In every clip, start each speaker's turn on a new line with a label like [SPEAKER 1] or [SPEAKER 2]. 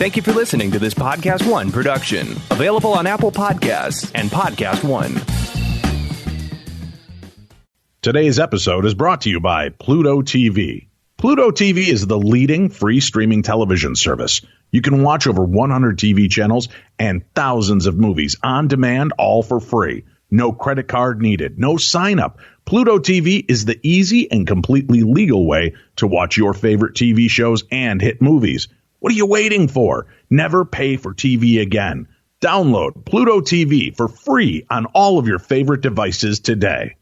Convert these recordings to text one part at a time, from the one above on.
[SPEAKER 1] Thank you for listening to this Podcast One production, available on Apple Podcasts and Podcast One.
[SPEAKER 2] Today's episode is brought to you by Pluto TV. Pluto TV is the leading free streaming television service. You can watch over 100 TV channels and thousands of movies on demand, all for free. No credit card needed, no sign up. Pluto TV is the easy and completely legal way to watch your favorite TV shows and hit movies. What are you waiting for? Never pay for TV again. Download Pluto TV for free on all of your favorite devices today.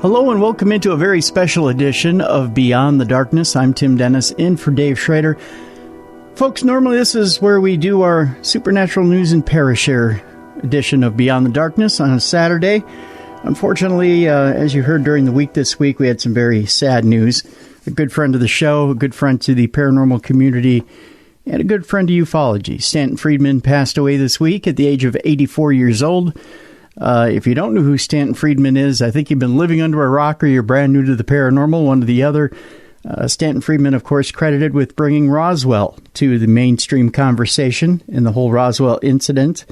[SPEAKER 3] Hello and welcome into a very special edition of Beyond the Darkness. I'm Tim Dennis, in for Dave Schrader. Folks, normally this is where we do our Supernatural News and Parashare edition of Beyond the Darkness on a Saturday. Unfortunately, as you heard during the week this week, we had some very sad news. A good friend of the show, a good friend to the paranormal community, and a good friend to ufology. Stanton Friedman passed away this week at the age of 84 years old. If you don't know who Stanton Friedman is, I think you've been living under a rock or you're brand new to the paranormal, one or the other. Stanton Friedman, of course, credited with bringing Roswell to the mainstream conversation in the whole Roswell incident.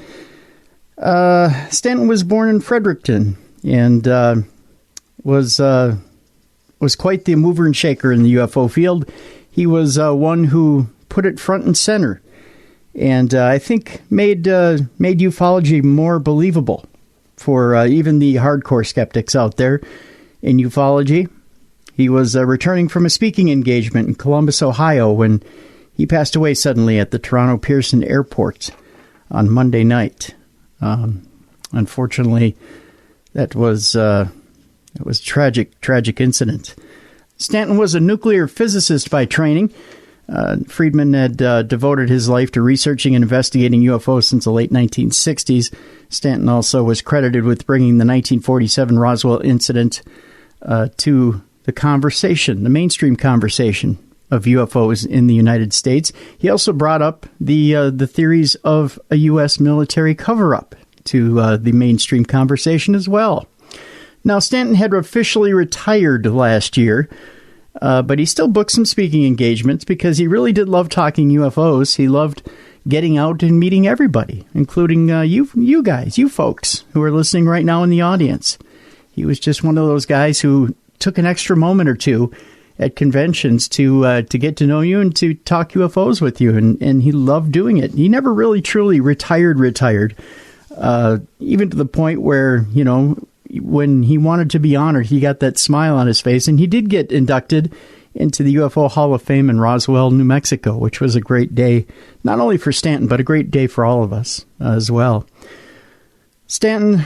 [SPEAKER 3] Stanton was born in Fredericton and was quite the mover and shaker in the UFO field. He was one who put it front and center and I think made ufology more believable for even the hardcore skeptics out there in ufology. He was returning from a speaking engagement in Columbus, Ohio, when he passed away suddenly at the Toronto Pearson Airport on Monday night. Unfortunately, that was a tragic incident. Stanton was a nuclear physicist by training. Friedman had devoted his life to researching and investigating UFOs since the late 1960s. Stanton also was credited with bringing the 1947 Roswell incident to the conversation, the mainstream conversation of UFOs in the United States. He also brought up the theories of a U.S. military cover-up to the mainstream conversation as well. Now, Stanton had officially retired last year, but he still booked some speaking engagements because he really did love talking UFOs. He loved getting out and meeting everybody, including you guys, you folks who are listening right now in the audience. He was just one of those guys who took an extra moment or two at conventions to get to know you and to talk UFOs with you, and he loved doing it. He never really truly retired, even to the point where, you know, when he wanted to be honored, he got that smile on his face, and he did get inducted into the UFO Hall of Fame in Roswell, New Mexico, which was a great day, not only for Stanton, but a great day for all of us as well. Stanton,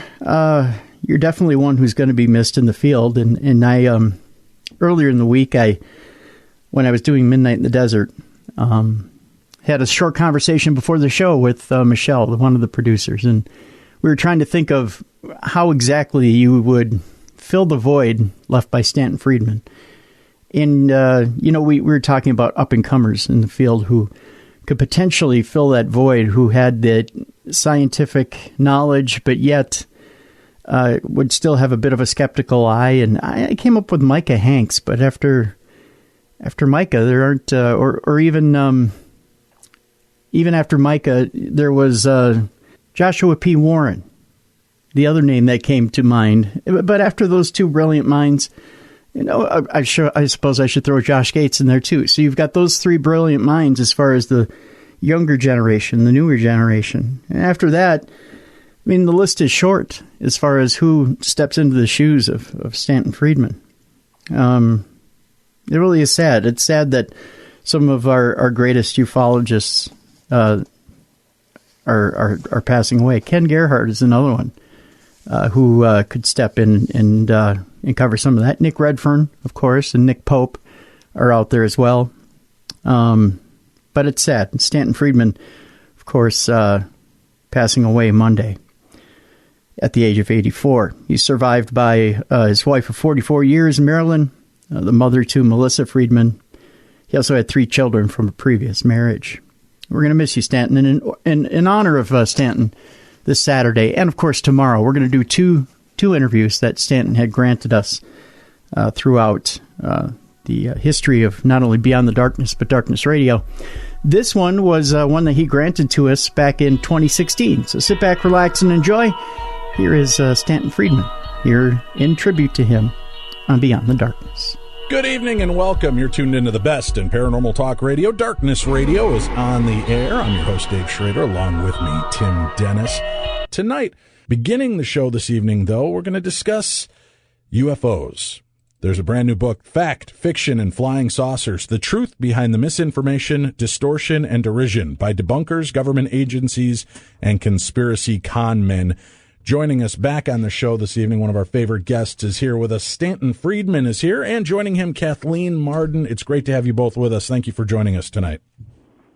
[SPEAKER 3] you're definitely one who's going to be missed in the field, and I, earlier in the week, when I was doing Midnight in the Desert, had a short conversation before the show with Michelle, one of the producers, and we were trying to think of how exactly you would fill the void left by Stanton Friedman. And, we were talking about up-and-comers in the field who could potentially fill that void, who had the scientific knowledge, but yet would still have a bit of a skeptical eye. And I came up with Micah Hanks, but after Micah, there aren't, or even after Micah, there was Joshua P. Warren, the other name that came to mind. But after those two brilliant minds, you know, I suppose I should throw Josh Gates in there too. So you've got those three brilliant minds as far as the younger generation, the newer generation. And after that, I mean, the list is short as far as who steps into the shoes of Stanton Friedman. It really is sad. It's sad that some of our greatest ufologists are passing away. Ken Gerhardt is another one who could step in and cover some of that. Nick Redfern, of course, and Nick Pope are out there as well. But it's sad. Stanton Friedman, of course, passing away Monday at the age of 84. He's survived by his wife of 44 years, Marilyn, the mother to Melissa Friedman. He also had 3 children from a previous marriage. We're going to miss you, Stanton. And in honor of Stanton, this Saturday, and of course tomorrow, we're going to do two interviews that Stanton had granted us throughout the history of not only Beyond the Darkness, but Darkness Radio. This one was one that he granted to us back in 2016. So sit back, relax, and enjoy. Here is Stanton Friedman, here in tribute to him on Beyond the Darkness.
[SPEAKER 2] Good evening and welcome. You're tuned into the best in paranormal talk radio. Darkness Radio is on the air. I'm your host, Dave Schrader, along with me, Tim Dennis. Tonight, beginning the show this evening, though, we're going to discuss UFOs. There's a brand new book, Fact, Fiction, and Flying Saucers, The Truth Behind the Misinformation, Distortion, and Derision by debunkers, government agencies, and conspiracy con men. Joining us back on the show this evening, one of our favorite guests is here with us. Stanton Friedman is here, and joining him, Kathleen Marden. It's great to have you both with us. Thank you for joining us tonight.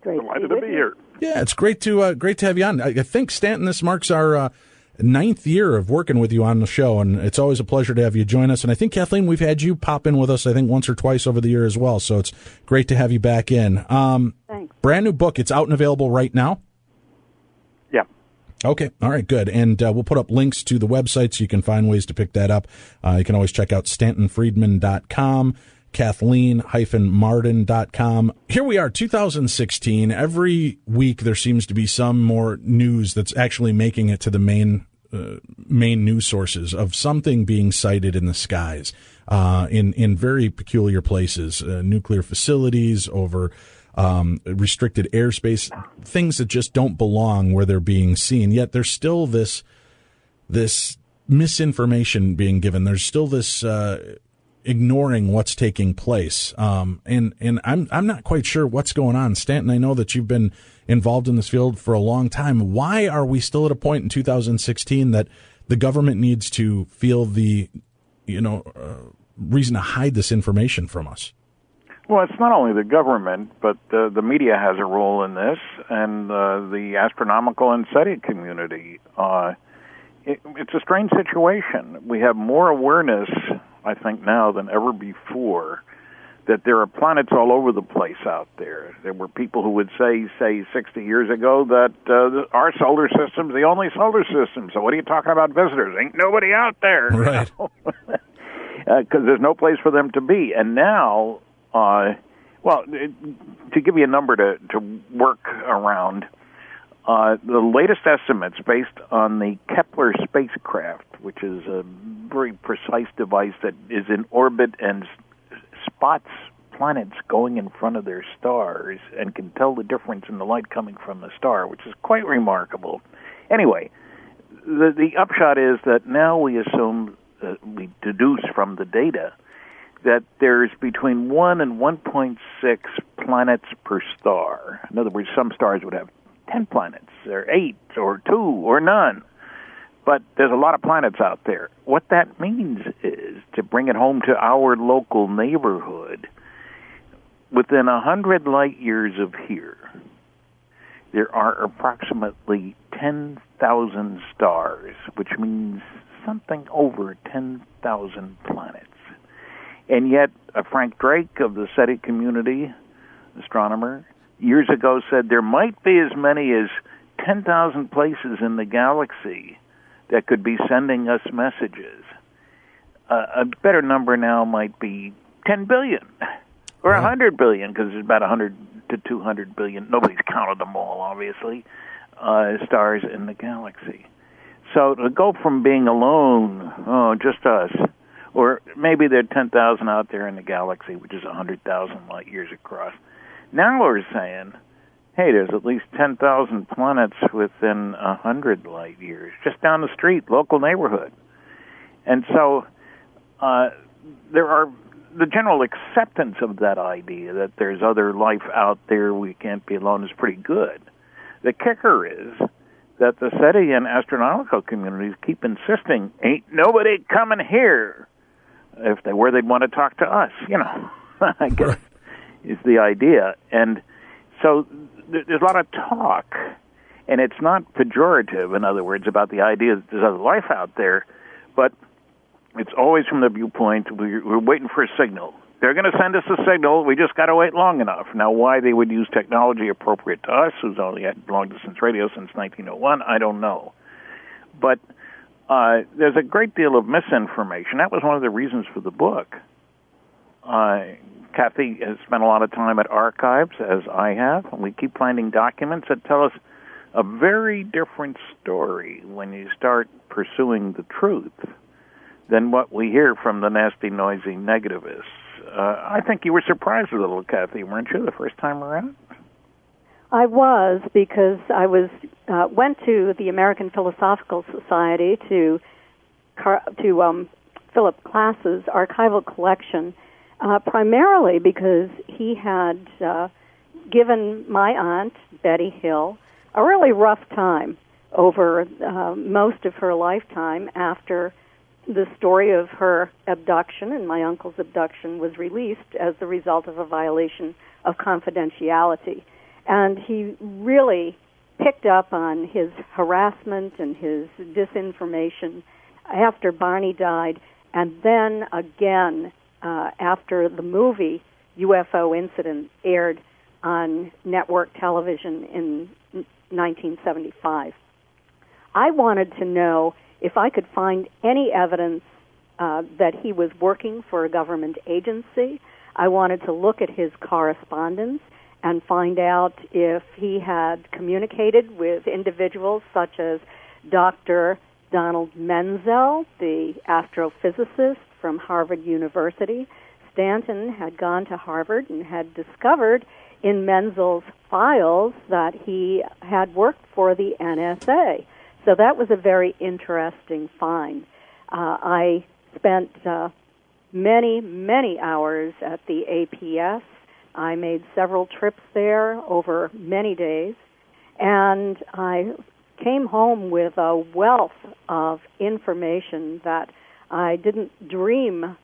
[SPEAKER 4] Delighted to be here.
[SPEAKER 2] Yeah, it's great to have you on. I think, Stanton, this marks our 9th year of working with you on the show, and it's always a pleasure to have you join us. And I think, Kathleen, we've had you pop in with us, I think, once or twice over the year as well, so it's great to have you back in.
[SPEAKER 4] Thanks.
[SPEAKER 2] Brand new book. It's out and available right now?
[SPEAKER 4] Yeah.
[SPEAKER 2] Okay. All right, good. And we'll put up links to the website so you can find ways to pick that up. You can always check out StantonFriedman.com, Kathleen-Marden.com. Here we are, 2016. Every week there seems to be some more news that's actually making it to the main news sources of something being sighted in the skies in very peculiar places, nuclear facilities, over restricted airspace, things that just don't belong where they're being seen. Yet there's still this misinformation being given. There's still this ignoring what's taking place. And I'm not quite sure what's going on. Stanton, I know that you've been involved in this field for a long time. Why are we still at a point in 2016 that the government needs to feel the reason to hide this information from us?
[SPEAKER 4] Well, it's not only the government, but the media has a role in this, and the astronomical and SETI community. It's a strange situation. We have more awareness, I think, now than ever before, that there are planets all over the place out there. There were people who would say 60 years ago that our solar system's the only solar system. So what are you talking about visitors? Ain't nobody out there.
[SPEAKER 2] Right.
[SPEAKER 4] Because there's no place for them to be. And now, to give you a number to work around, the latest estimates based on the Kepler spacecraft, which is a very precise device that is in orbit and spots planets going in front of their stars and can tell the difference in the light coming from the star, which is quite remarkable. Anyway, the upshot is that now we assume, we deduce from the data, that there's between 1 and 1.6 planets per star. In other words, some stars would have 10 planets, or 8, or 2, or none. But there's a lot of planets out there. What that means is, to bring it home to our local neighborhood, within 100 light years of here, there are approximately 10,000 stars, which means something over 10,000 planets. And yet, Frank Drake of the SETI community, astronomer, years ago said there might be as many as 10,000 places in the galaxy that could be sending us messages. A better number now might be 10 billion or 100 billion, because there's about 100 to 200 billion. Nobody's counted them all, obviously, stars in the galaxy. So to go from being alone, just us, or maybe there are 10,000 out there in the galaxy, which is 100,000 light years across. Now we're saying, hey, there's at least 10,000 planets within 100 light years, just down the street, local neighborhood. And so there are the general acceptance of that idea that there's other life out there, we can't be alone, is pretty good. The kicker is that the SETI and astronomical communities keep insisting, ain't nobody coming here. If they were, they'd want to talk to us, I guess, is the idea. And so there's a lot of talk, and it's not pejorative, in other words, about the idea that there's other life out there, but it's always from the viewpoint, we're waiting for a signal. They're going to send us a signal. We just got to wait long enough. Now, why they would use technology appropriate to us, who's only had long-distance radio since 1901, I don't know. But there's a great deal of misinformation. That was one of the reasons for the book. Kathy has spent a lot of time at archives, as I have, and we keep finding documents that tell us a very different story when you start pursuing the truth than what we hear from the nasty, noisy negativists. I think you were surprised a little, Kathy, weren't you, the first time around?
[SPEAKER 5] I was, because I went to the American Philosophical Society to Philip Klass's archival collection, primarily because he had given my aunt, Betty Hill, a really rough time over most of her lifetime after the story of her abduction and my uncle's abduction was released as the result of a violation of confidentiality. And he really picked up on his harassment and his disinformation after Barney died, and then again after the movie UFO Incident aired on network television in 1975. I wanted to know if I could find any evidence that he was working for a government agency. I wanted to look at his correspondence and find out if he had communicated with individuals such as Dr. Donald Menzel, the astrophysicist from Harvard University. Stanton had gone to Harvard and had discovered in Menzel's files that he had worked for the NSA. So that was a very interesting find. I spent many, many hours at the APS. I made several trips there over many days, and I came home with a wealth of information that I didn't dream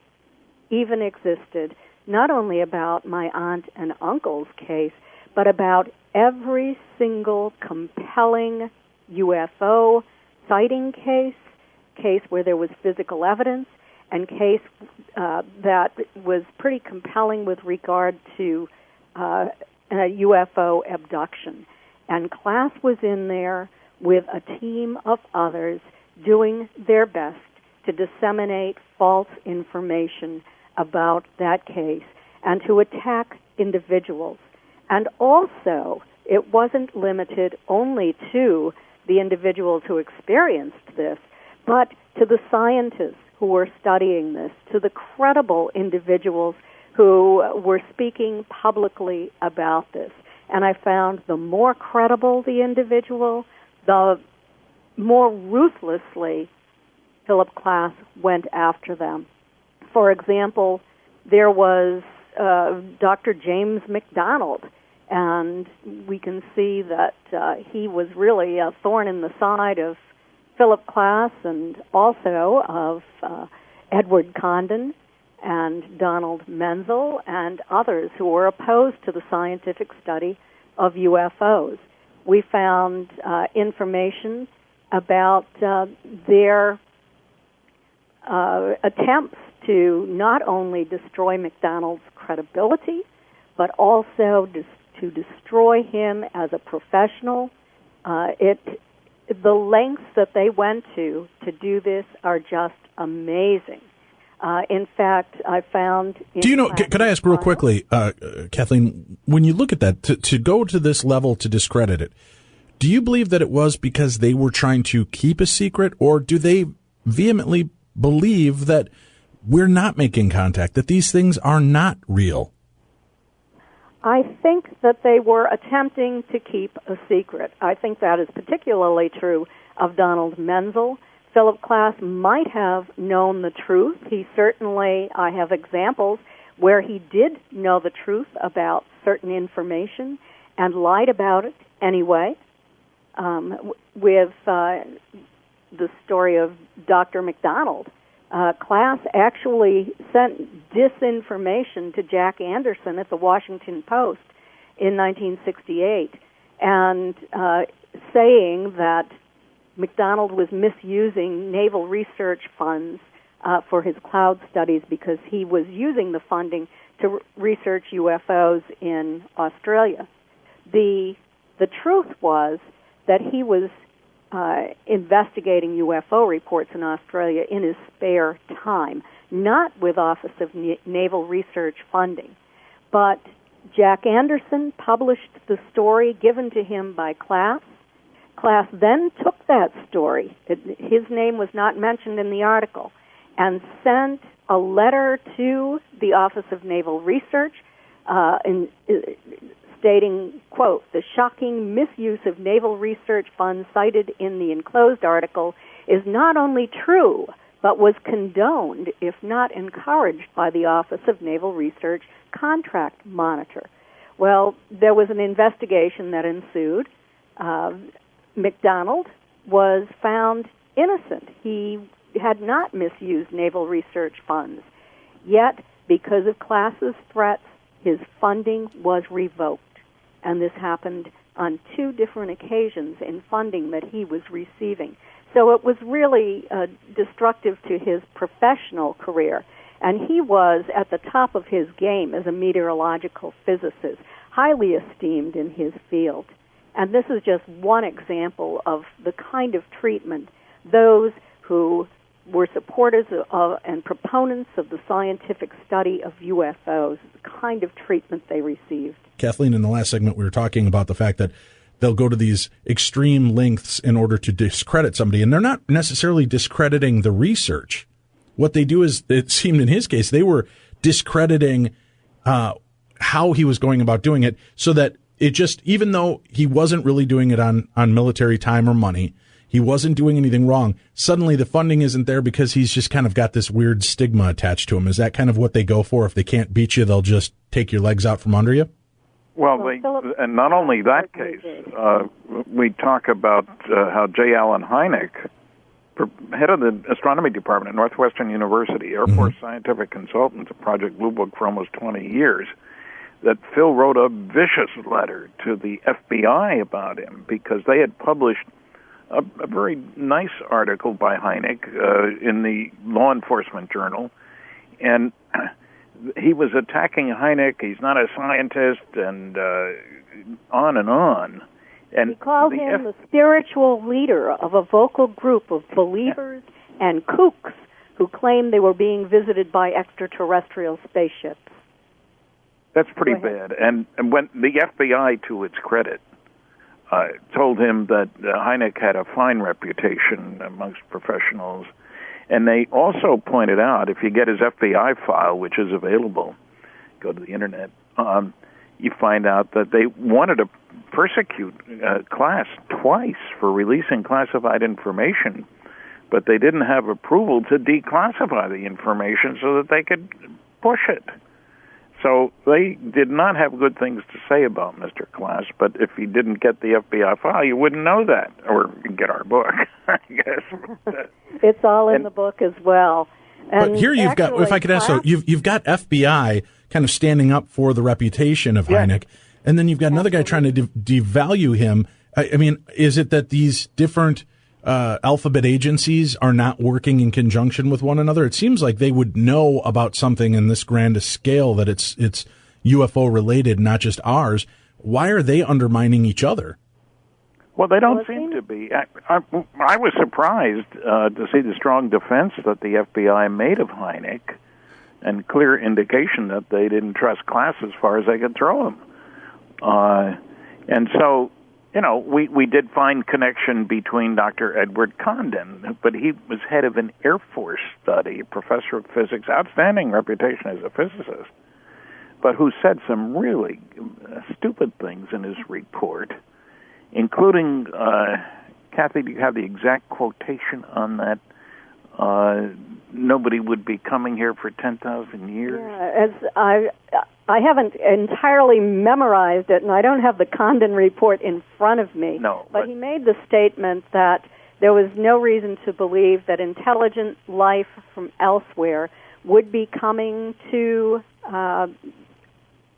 [SPEAKER 5] even existed, not only about my aunt and uncle's case, but about every single compelling UFO sighting case where there was physical evidence, and case that was pretty compelling with regard to a UFO abduction. And Klass was in there with a team of others doing their best to disseminate false information about that case and to attack individuals. And also, it wasn't limited only to the individuals who experienced this, but to the scientists who were studying this, to the credible individuals who were speaking publicly about this. And I found the more credible the individual, the more ruthlessly Philip Klass went after them. For example, there was Dr. James McDonald, and we can see that he was really a thorn in the side of Philip Klass and also of Edward Condon and Donald Menzel and others who were opposed to the scientific study of UFOs. We found information about their attempts to not only destroy McDonald's credibility, but also to destroy him as a professional. The lengths that they went to do this are just amazing. In fact, I found...
[SPEAKER 2] Do you know, could I ask real quickly, Kathleen, when you look at that, to go to this level to discredit it, do you believe that it was because they were trying to keep a secret, or do they vehemently believe that we're not making contact, that these things are not real?
[SPEAKER 5] I think that they were attempting to keep a secret. I think that is particularly true of Donald Menzel. Philip Klass might have known the truth. He certainly, I have examples where he did know the truth about certain information and lied about it anyway. With the story of Dr. McDonald, Klass actually sent disinformation to Jack Anderson at the Washington Post in 1968, and saying that McDonald was misusing naval research funds for his cloud studies because he was using the funding to research UFOs in Australia. The truth was that he was investigating UFO reports in Australia in his spare time, not with Office of Naval Research funding. But Jack Anderson published the story given to him by Klass. Klass then took that story, his name was not mentioned in the article, and sent a letter to the Office of Naval Research stating, quote, "The shocking misuse of naval research funds cited in the enclosed article is not only true, but was condoned, if not encouraged, by the Office of Naval Research Contract Monitor." Well, there was an investigation that ensued. McDonald was found innocent. He had not misused naval research funds. Yet, because of Klass's threats, his funding was revoked. And this happened on 2 different occasions in funding that he was receiving. So it was really destructive to his professional career. And he was at the top of his game as a meteorological physicist, highly esteemed in his field. And this is just one example of the kind of treatment those who were supporters of and proponents of the scientific study of UFOs, the kind of treatment they received.
[SPEAKER 2] Kathleen, in the last segment, we were talking about the fact that they'll go to these extreme lengths in order to discredit somebody, and they're not necessarily discrediting the research. What they do is, it seemed in his case, they were discrediting how he was going about doing it, so that it just, even though he wasn't really doing it on military time or money, he wasn't doing anything wrong, suddenly the funding isn't there because he's just kind of got this weird stigma attached to him. Is that kind of what they go for? If they can't beat you, they'll just take your legs out from under you?
[SPEAKER 4] Well, and not only that case, we talk about how J. Allen Hynek, head of the astronomy department at Northwestern University, Air Force scientific consultant to Project Blue Book for almost 20 years, that Phil wrote a vicious letter to the FBI about him because they had published a very nice article by Hynek in the Law Enforcement Journal, and he was attacking Hynek. He's not a scientist, and on and on. And
[SPEAKER 5] he called him the spiritual leader of a vocal group of believers and kooks who claimed they were being visited by extraterrestrial spaceships.
[SPEAKER 4] That's pretty bad. And when the FBI, to its credit, told him that Hynek had a fine reputation amongst professionals. And they also pointed out, if you get his FBI file, which is available, go to the Internet, you find out that they wanted to persecute Klass twice for releasing classified information, but they didn't have approval to declassify the information so that they could push it. So they did not have good things to say about Mr. Klass, but if you didn't get the FBI file, you wouldn't know that, or get our book, I guess.
[SPEAKER 5] It's all in the book as well. And
[SPEAKER 2] but here you've got, if I could ask, so you've got FBI kind of standing up for the reputation of Hynek, and then you've got another guy trying to devalue him. I mean, is it that these different alphabet agencies are not working in conjunction with one another? It seems like they would know about something in this grand scale that it's UFO related, not just ours. Why are they undermining each other?
[SPEAKER 4] Well, they don't seem to be. I was surprised to see the strong defense that the FBI made of Hynek, and clear indication that they didn't trust Klass as far as they could throw him. And so, you know, we did find connection between Dr. Edward Condon, but he was head of an Air Force study, professor of physics, outstanding reputation as a physicist, but who said some really stupid things in his report, including, Kathy, do you have the exact quotation on that? Nobody would be coming here for 10,000 years.
[SPEAKER 5] Yeah, as I haven't entirely memorized it, and I don't have the Condon report in front of me.
[SPEAKER 4] No,
[SPEAKER 5] but he made the statement that there was no reason to believe that intelligent life from elsewhere would be coming to, I'm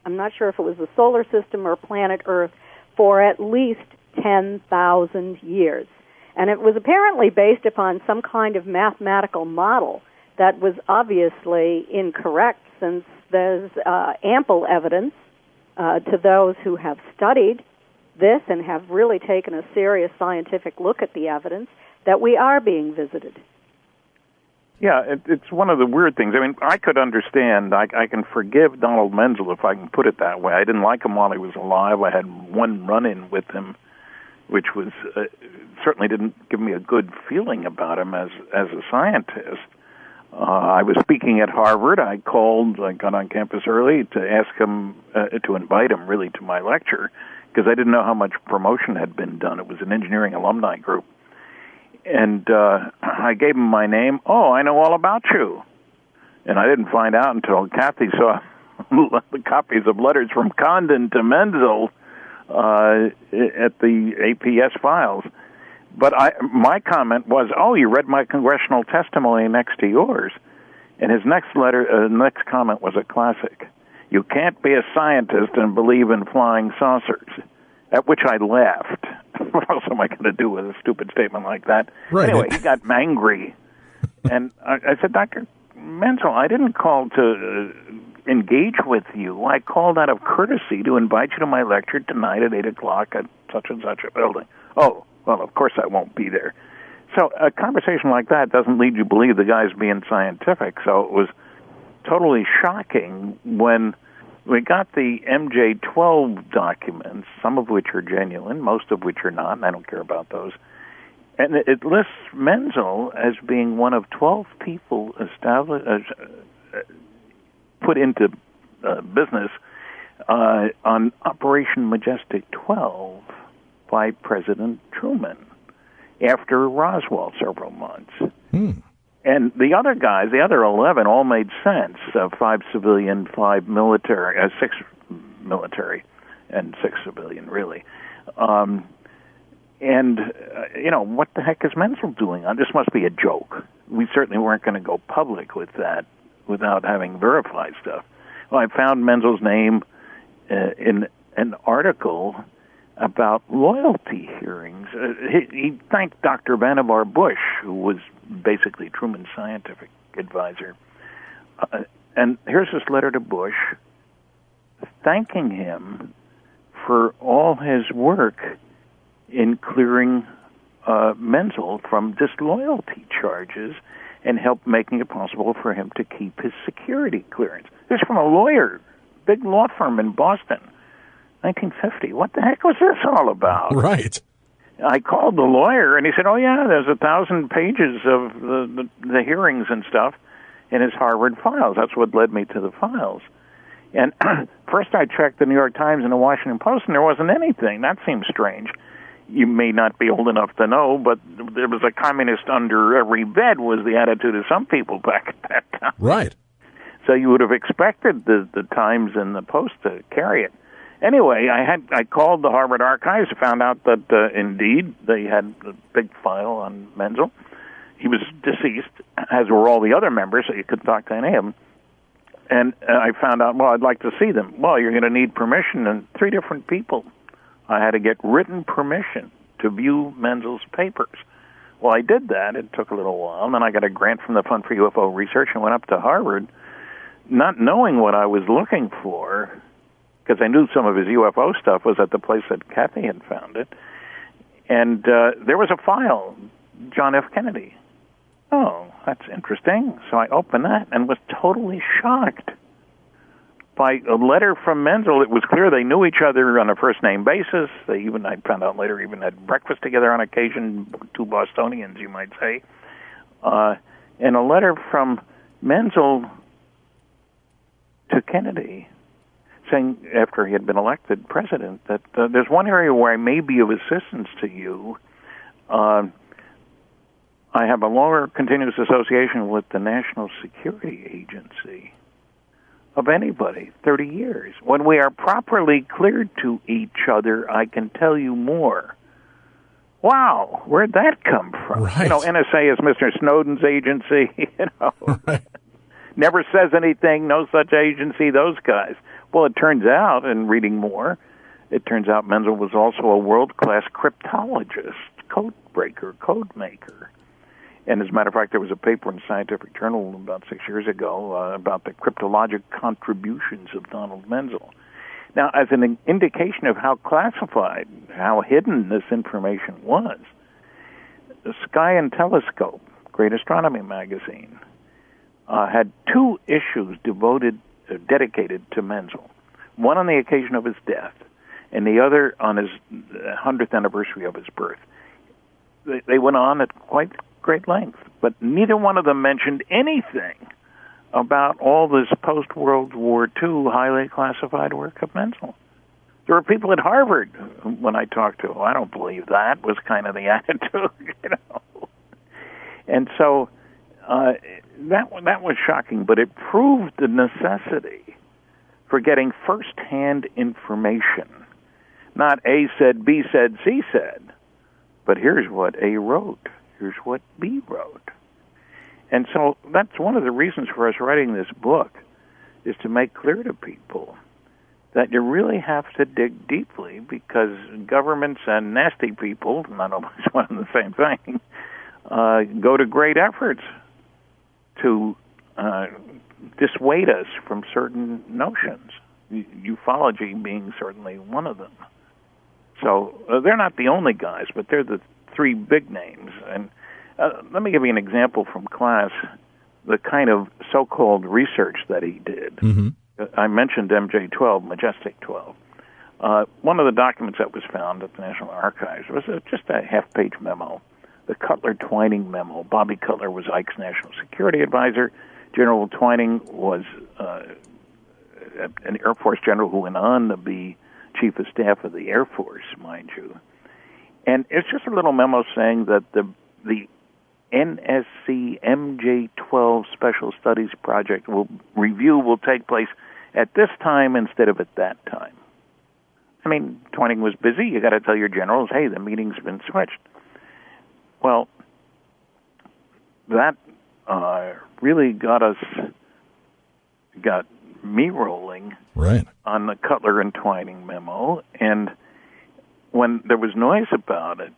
[SPEAKER 5] not sure if it was the solar system or planet Earth, for at least 10,000 years. And it was apparently based upon some kind of mathematical model that was obviously incorrect, since there's ample evidence to those who have studied this and have really taken a serious scientific look at the evidence that we are being visited.
[SPEAKER 4] Yeah, it's one of the weird things. I mean, I could understand, I can forgive Donald Menzel, if I can put it that way. I didn't like him while he was alive. I had one run-in with him, which was certainly didn't give me a good feeling about him as a scientist. I was speaking at Harvard. I got on campus early to ask him, to invite him really to my lecture, because I didn't know how much promotion had been done. It was an engineering alumni group. And I gave him my name. Oh, I know all about you. And I didn't find out until Kathy saw the copies of letters from Condon to Menzel at the APS files. But my comment was, oh, you read my congressional testimony next to yours. And his next comment was a classic. You can't be a scientist and believe in flying saucers. At which I laughed. What else am I going to do with a stupid statement like that?
[SPEAKER 6] Right.
[SPEAKER 4] Anyway, he got angry. And I said, Dr. Menzel, I didn't call to engage with you. I called out of courtesy to invite you to my lecture tonight at 8 o'clock at such and such a building. Oh, well, of course I won't be there. So a conversation like that doesn't lead you to believe the guy's being scientific. So it was totally shocking when we got the MJ-12 documents, some of which are genuine, most of which are not, and I don't care about those. And it lists Menzel as being one of 12 people put into business on Operation Majestic 12 by President Truman after Roswell several months. And the other guys, the other 11, all made sense. 5 civilian, 5 military, 6 military, and 6 civilian, really. What the heck is Menzel doing? This must be a joke. We certainly weren't going to go public with that without having verified stuff. Well, I found Menzel's name in an article about loyalty hearings. He thanked Dr. Vannevar Bush, who was basically Truman's scientific advisor. And here's this letter to Bush thanking him for all his work in clearing Menzel from disloyalty charges and help making it possible for him to keep his security clearance. This is from a lawyer, big law firm in Boston, 1950. What the heck was this all about?
[SPEAKER 6] Right.
[SPEAKER 4] I called the lawyer, and he said, oh, yeah, there's 1,000 pages of the hearings and stuff in his Harvard files. That's what led me to the files. And first I checked the New York Times and the Washington Post, and there wasn't anything. That seems strange. You may not be old enough to know, but there was a communist under every bed was the attitude of some people back at that time.
[SPEAKER 6] Right.
[SPEAKER 4] So you would have expected the Times and the Post to carry it. Anyway, I called the Harvard Archives, found out that indeed they had a big file on Menzel. He was deceased, as were all the other members, so you could talk to any of them. And I found out, well, I'd like to see them. Well, you're going to need permission, and 3 different people. I had to get written permission to view Menzel's papers. Well, I did that. It took a little while, and then I got a grant from the Fund for UFO Research and went up to Harvard, not knowing what I was looking for, because I knew some of his UFO stuff was at the place that Kathy had found it. And there was a file, John F. Kennedy. Oh, that's interesting. So I opened that and was totally shocked by a letter from Menzel. It was clear they knew each other on a first-name basis. They even, I found out later, even had breakfast together on occasion, 2 Bostonians, you might say. And a letter from Menzel to Kennedy saying, after he had been elected president, that there's one area where I may be of assistance to you. I have a longer continuous association with the National Security Agency of anybody, 30 years. When we are properly cleared to each other, I can tell you more. wow, where'd that come from?
[SPEAKER 2] Right.
[SPEAKER 4] NSA is Mr. Snowden's agency,
[SPEAKER 2] Right.
[SPEAKER 4] Never says anything, no such agency, those guys. Well, it turns out, in reading more, it turns out Menzel was also a world-class cryptologist, code breaker, code maker. And as a matter of fact, there was a paper in Scientific Journal about 6 years ago about the cryptologic contributions of Donald Menzel. Now, as an indication of how classified, how hidden this information was, the Sky and Telescope, great astronomy magazine, had 2 issues dedicated to Menzel. One on the occasion of his death, and the other on his 100th anniversary of his birth. They went on at quite great length, but neither one of them mentioned anything about all this post-World War II highly classified work of Menzel. There were people at Harvard when I talked to, I don't believe that, was kind of the attitude, And so that was shocking, but it proved the necessity for getting first-hand information. Not A said, B said, C said, but here's what A wrote, here's what B wrote. And so that's one of the reasons for us writing this book, is to make clear to people that you really have to dig deeply, because governments and nasty people, not always one and the same thing, go to great efforts to dissuade us from certain notions, ufology being certainly one of them. So they're not the only guys, but they're the 3 big names. And let me give you an example from class, the kind of so-called research that he did. Mm-hmm. I mentioned MJ-12, Majestic 12. One of the documents that was found at the National Archives was just a half-page memo, the Cutler-Twining memo. Bobby Cutler was Ike's national security advisor. General Twining was an Air Force general who went on to be Chief of Staff of the Air Force, mind you. And it's just a little memo saying that the NSC MJ-12 Special Studies Project review will take place at this time instead of at that time. I mean, Twining was busy. You got to tell your generals, hey, the meeting's been switched. Well, that really got me rolling
[SPEAKER 2] right
[SPEAKER 4] on the Cutler and Twining memo. And when there was noise about it,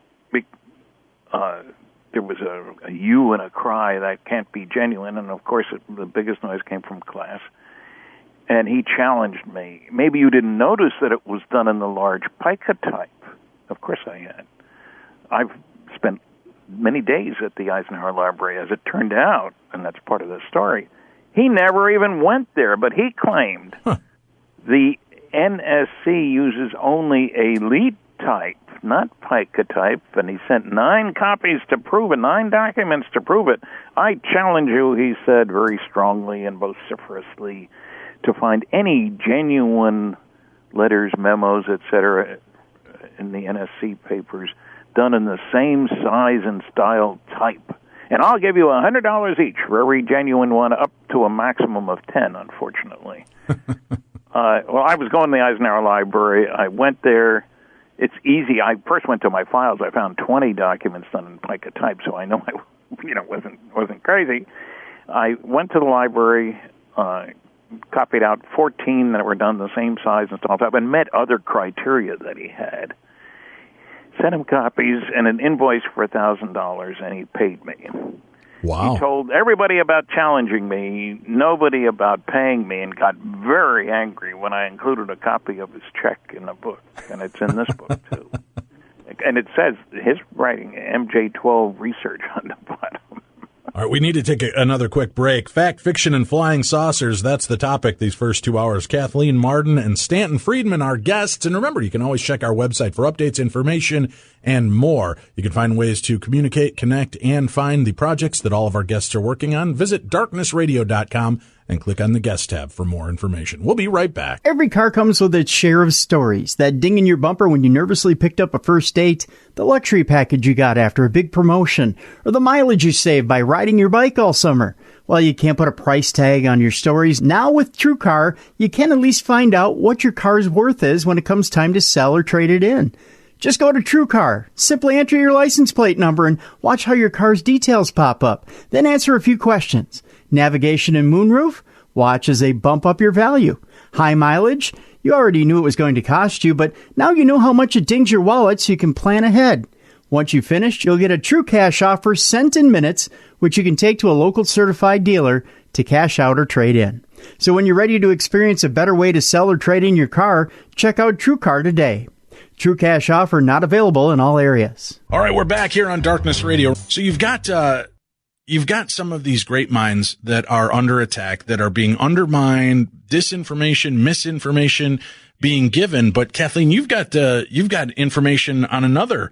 [SPEAKER 4] there was a hue and a cry that can't be genuine, and of course the biggest noise came from class. And he challenged me. Maybe you didn't notice that it was done in the large pica type. Of course I had. I've spent many days at the Eisenhower Library, as it turned out, and that's part of the story. He never even went there, but he claimed the NSC uses only a lead type, not pica type, and he sent 9 copies to prove it, 9 documents to prove it. I challenge you, he said very strongly and vociferously, to find any genuine letters, memos, etc., in the NSC papers done in the same size and style type. And I'll give you $100 each for every genuine one, up to a maximum of 10, unfortunately. Well, I was going to the Eisenhower Library. I went there. It's easy. I first went to my files. I found 20 documents done in pica type, so I know I wasn't crazy. I went to the library, copied out 14 that were done the same size and style type, and met other criteria that he had. Sent him copies and an invoice for $1,000, and he paid me.
[SPEAKER 2] Wow.
[SPEAKER 4] He told everybody about challenging me, nobody about paying me, and got very angry when I included a copy of his check in the book, and it's in this book, too. And it says his writing, MJ-12 research on the bottom.
[SPEAKER 2] All right, we need to take another quick break. Fact, fiction, and flying saucers, that's the topic these first 2 hours. Kathleen Marden and Stanton Friedman are guests. And remember, you can always check our website for updates, information, and more. You can find ways to communicate, connect, and find the projects that all of our guests are working on. Visit darknessradio.com and click on the guest tab for more information. We'll be right back.
[SPEAKER 3] Every car comes with its share of stories. That ding in your bumper when you nervously picked up a first date, the luxury package you got after a big promotion, or the mileage you saved by riding your bike all summer. Well, you can't put a price tag on your stories. Now with TrueCar, you can at least find out what your car's worth is when it comes time to sell or trade it in. Just go to TrueCar. Simply enter your license plate number and watch how your car's details pop up. Then answer a few questions. Navigation and moonroof? Watch as they bump up your value. High mileage? You already knew it was going to cost you, but now you know how much it dings your wallet so you can plan ahead. Once you finish, you'll get a True Cash offer sent in minutes, which you can take to a local certified dealer to cash out or trade in. So when you're ready to experience a better way to sell or trade in your car, check out TrueCar today. True Cash offer not available in all areas.
[SPEAKER 2] All right, we're back here on Darkness Radio. So you've got some of these great minds that are under attack, that are being undermined, disinformation, misinformation being given. But Kathleen, you've got information on another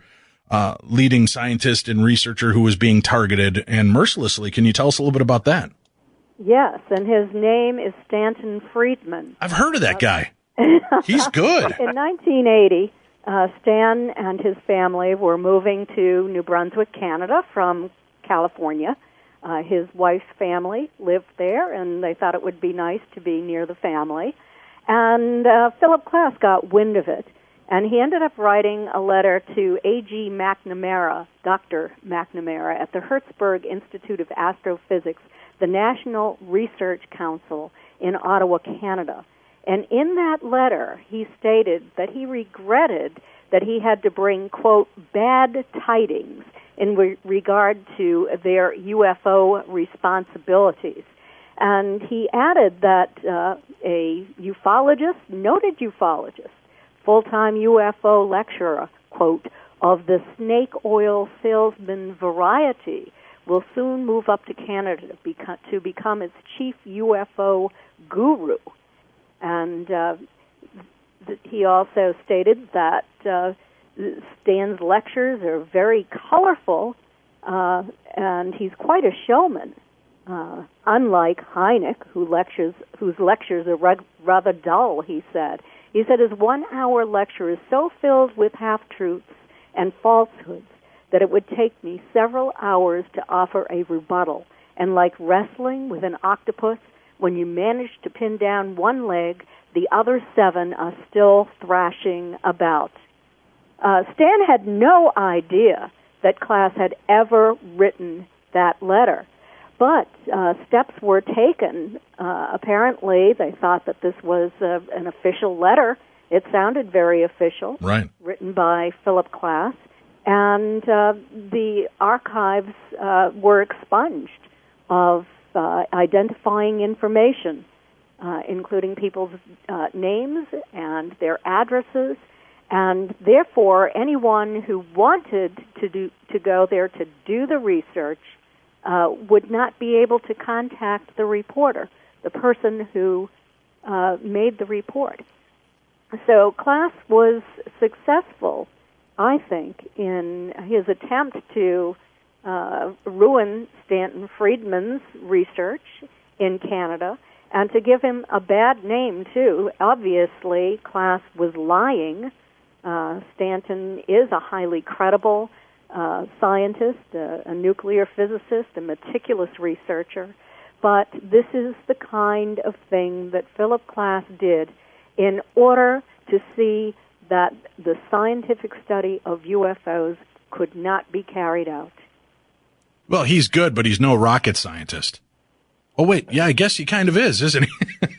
[SPEAKER 2] leading scientist and researcher who was being targeted and mercilessly. Can you tell us a little bit about that?
[SPEAKER 5] Yes, and his name is Stanton Friedman.
[SPEAKER 2] I've heard of that guy. He's good.
[SPEAKER 5] In 1980, Stan and his family were moving to New Brunswick, Canada, from California. His wife's family lived there, and they thought it would be nice to be near the family. And Philip Klass got wind of it, and he ended up writing a letter to A.G. McNamara, Dr. McNamara, at the Hertzberg Institute of Astrophysics, the National Research Council in Ottawa, Canada. And in that letter, he stated that he regretted that he had to bring, quote, bad tidings in regard to their UFO responsibilities. And he added that a ufologist, noted ufologist, full-time UFO lecturer, quote, of the snake oil salesman variety, will soon move up to Canada to become its chief UFO guru. And he also stated that Stan's lectures are very colorful, and he's quite a showman, unlike Hynek, whose lectures are rather dull, he said. He said his 1-hour lecture is so filled with half-truths and falsehoods that it would take me several hours to offer a rebuttal. And like wrestling with an octopus, when you manage to pin down one leg, the other 7 are still thrashing about. Stan had no idea that Klass had ever written that letter. But steps were taken. Apparently, they thought that this was an official letter. It sounded very official,
[SPEAKER 2] right?
[SPEAKER 5] Written by Philip Klass. And the archives were expunged of identifying information, including people's names and their addresses. And therefore, anyone who wanted to go there to do the research would not be able to contact the reporter, the person who made the report. So Klass was successful, I think, in his attempt to ruin Stanton Friedman's research in Canada and to give him a bad name, too. Obviously, Klass was lying. Stanton is a highly credible scientist, a nuclear physicist, a meticulous researcher, but this is the kind of thing that Philip Klass did in order to see that the scientific study of UFOs could not be carried out.
[SPEAKER 2] Well, he's good, but he's no rocket scientist. Oh, wait, yeah, I guess he kind of is, isn't he?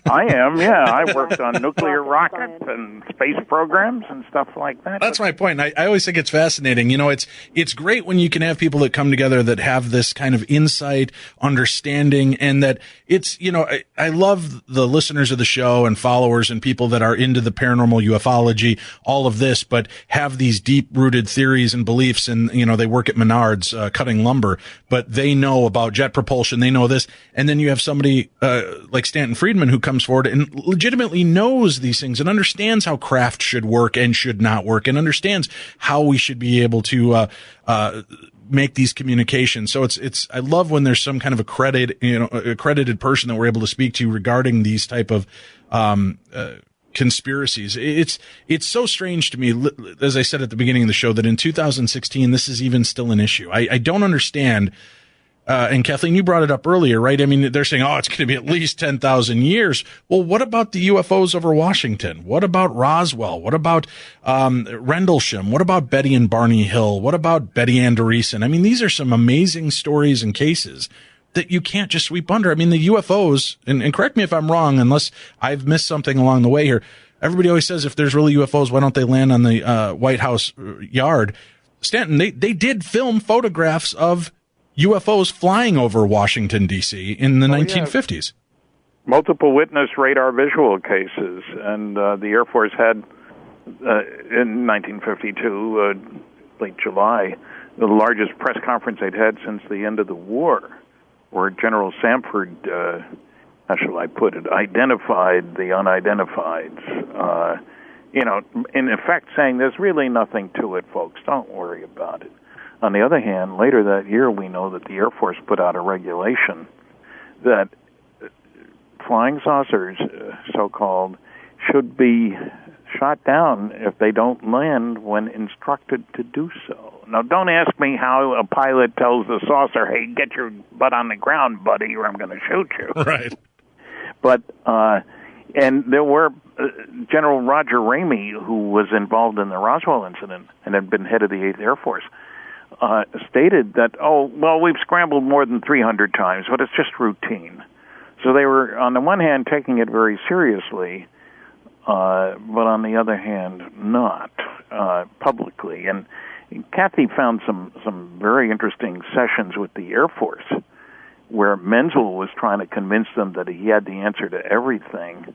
[SPEAKER 4] I am, yeah. I worked on nuclear rockets and space programs and stuff like that.
[SPEAKER 2] That's my point. I always think it's fascinating. You know, it's great when you can have people that come together that have this kind of insight, understanding, and that it's, you know, I love the listeners of the show and followers and people that are into the paranormal, ufology, all of this, but have these deep-rooted theories and beliefs, and, you know, they work at Menards cutting lumber, but they know about jet propulsion, they know this, and then you have somebody like Stanton Friedman who comes forward and legitimately knows these things and understands how craft should work and should not work and understands how we should be able to make these communications. So it's I love when there's some kind of accredited person that we're able to speak to regarding these type of conspiracies. It's so strange to me, as I said at the beginning of the show, that in 2016 this is even still an issue. I don't understand And Kathleen, you brought it up earlier, right? I mean, they're saying, it's going to be at least 10,000 years. Well, what about the UFOs over Washington? What about Roswell? What about Rendlesham? What about Betty and Barney Hill? What about Betty Andreessen? I mean, these are some amazing stories and cases that you can't just sweep under. I mean, the UFOs, and correct me if I'm wrong, unless I've missed something along the way here. Everybody always says if there's really UFOs, why don't they land on the White House yard? Stanton, they did film photographs of UFOs flying over Washington, D.C. in the 1950s.
[SPEAKER 4] Yeah. Multiple witness radar visual cases, and the Air Force had, in 1952, late July, the largest press conference they'd had since the end of the war, where General Samford, how shall I put it, identified the unidentifieds. In effect saying there's really nothing to it, folks. Don't worry about it. On the other hand, later that year, we know that the Air Force put out a regulation that flying saucers, so-called, should be shot down if they don't land when instructed to do so. Now, don't ask me how a pilot tells the saucer, hey, get your butt on the ground, buddy, or I'm going to shoot you.
[SPEAKER 2] Right.
[SPEAKER 4] But, and there were General Roger Ramey, who was involved in the Roswell incident and had been head of the 8th Air Force, stated that, we've scrambled more than 300 times, but it's just routine. So they were, on the one hand, taking it very seriously, but on the other hand, not publicly. And Kathy found some very interesting sessions with the Air Force where Menzel was trying to convince them that he had the answer to everything.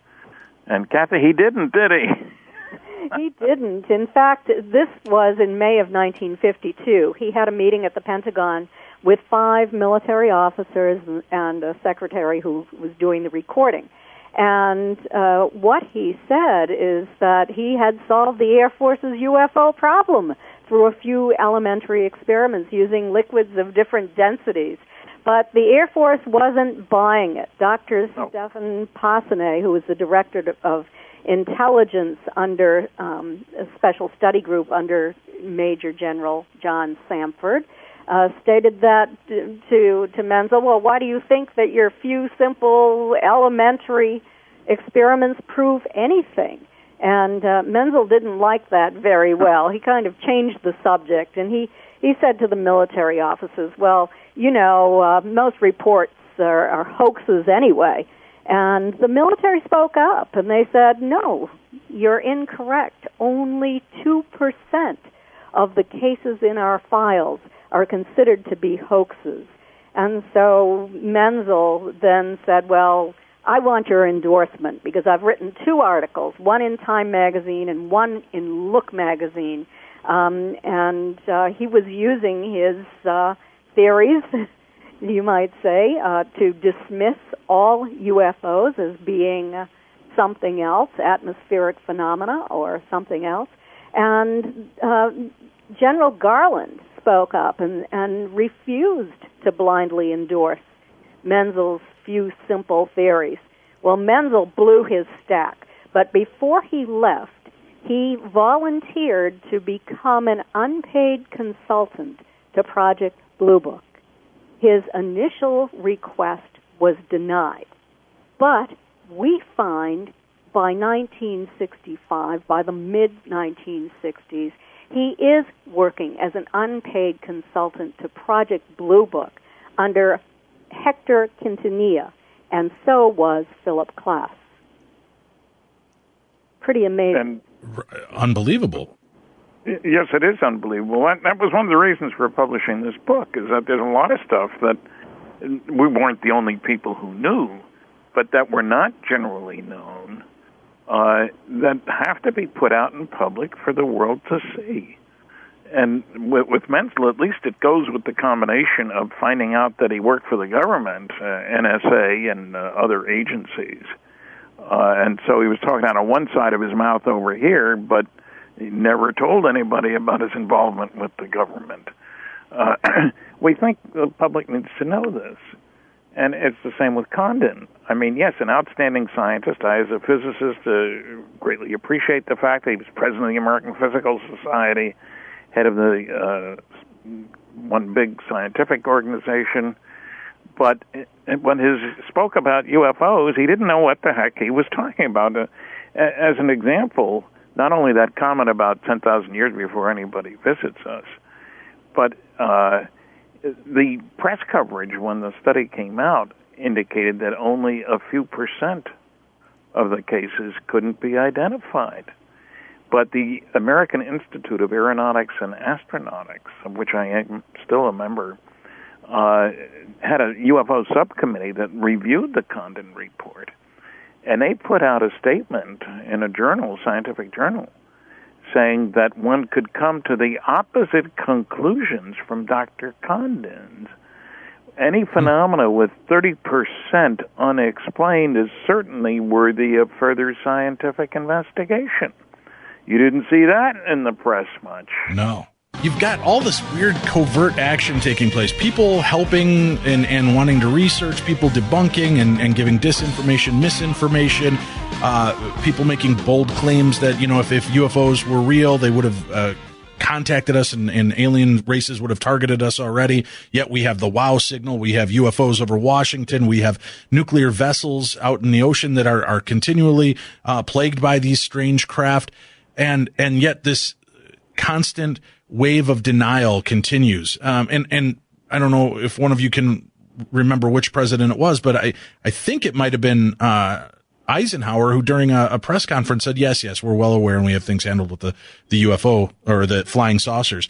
[SPEAKER 4] And Kathy, he didn't, did he?
[SPEAKER 5] He didn't. In fact, this was in May of 1952. He had a meeting at the Pentagon with 5 military officers and a secretary who was doing the recording. And what he said is that he had solved the Air Force's UFO problem through a few elementary experiments using liquids of different densities. But the Air Force wasn't buying it. Dr. Stephen Possenet, who was the director of intelligence under a special study group under Major General John Samford, stated that to Menzel, well, why do you think that your few simple elementary experiments prove anything? And Menzel didn't like that very well. He kind of changed the subject, and he said to the military officers, well, most reports are hoaxes anyway. And the military spoke up, and they said, no, you're incorrect. Only 2% of the cases in our files are considered to be hoaxes. And so Menzel then said, well, I want your endorsement because I've written 2 articles, one in Time magazine and one in Look magazine. And he was using his theories, you might say, to dismiss all UFOs as being something else, atmospheric phenomena or something else. And General Garland spoke up and refused to blindly endorse Menzel's few simple theories. Well, Menzel blew his stack, but before he left, he volunteered to become an unpaid consultant to Project Blue Book. His initial request was denied, but we find by 1965, by the mid-1960s, he is working as an unpaid consultant to Project Blue Book under Hector Quintanilla, and so was Philip Klass. Pretty amazing.
[SPEAKER 2] Unbelievable.
[SPEAKER 4] Yes, it is unbelievable. That was one of the reasons for publishing this book, is that there's a lot of stuff that we weren't the only people who knew, but that were not generally known, that have to be put out in public for the world to see. And with Menzel, at least it goes with the combination of finding out that he worked for the government, NSA, and other agencies. And so he was talking out of one side of his mouth over here, but he never told anybody about his involvement with the government. We think the public needs to know this. And it's the same with Condon. I mean, yes, an outstanding scientist. I, as a physicist, greatly appreciate the fact that he was president of the American Physical Society, head of the one big scientific organization. But when he spoke about UFOs, he didn't know what the heck he was talking about. As an example, not only that comment about 10,000 years before anybody visits us, but the press coverage when the study came out indicated that only a few percent of the cases couldn't be identified. But the American Institute of Aeronautics and Astronautics, of which I am still a member, had a UFO subcommittee that reviewed the Condon report. And they put out a statement in a journal, scientific journal, saying that one could come to the opposite conclusions from Dr. Condon's. Any phenomena with 30% unexplained is certainly worthy of further scientific investigation. You didn't see that in the press much.
[SPEAKER 2] No. You've got all this weird covert action taking place. People helping and wanting to research, people debunking and giving disinformation, misinformation, people making bold claims that, if UFOs were real, they would have contacted us and alien races would have targeted us already. Yet we have the WOW signal. We have UFOs over Washington. We have nuclear vessels out in the ocean that are continually plagued by these strange craft. And yet this constant wave of denial continues. And I don't know if one of you can remember which president it was, but I think it might have been Eisenhower, who during a press conference said, yes, we're well aware and we have things handled with the UFO or the flying saucers.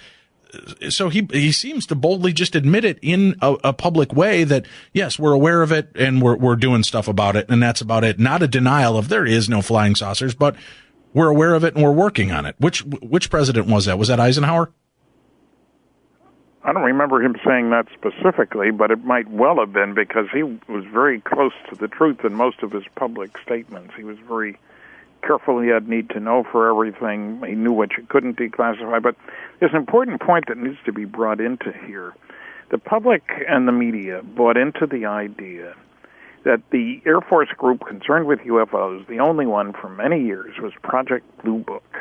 [SPEAKER 2] So he seems to boldly just admit it in a public way that, yes, we're aware of it and we're doing stuff about it, and that's about it. Not a denial of there is no flying saucers, but we're aware of it and we're working on it. Which president was that? Was that Eisenhower?
[SPEAKER 4] I don't remember him saying that specifically, but it might well have been, because he was very close to the truth in most of his public statements. He was very careful. He had need to know for everything. He knew what you couldn't declassify. But there's an important point that needs to be brought into here. The public and the media bought into the idea that the Air Force group concerned with UFOs, the only one for many years, was Project Blue Book,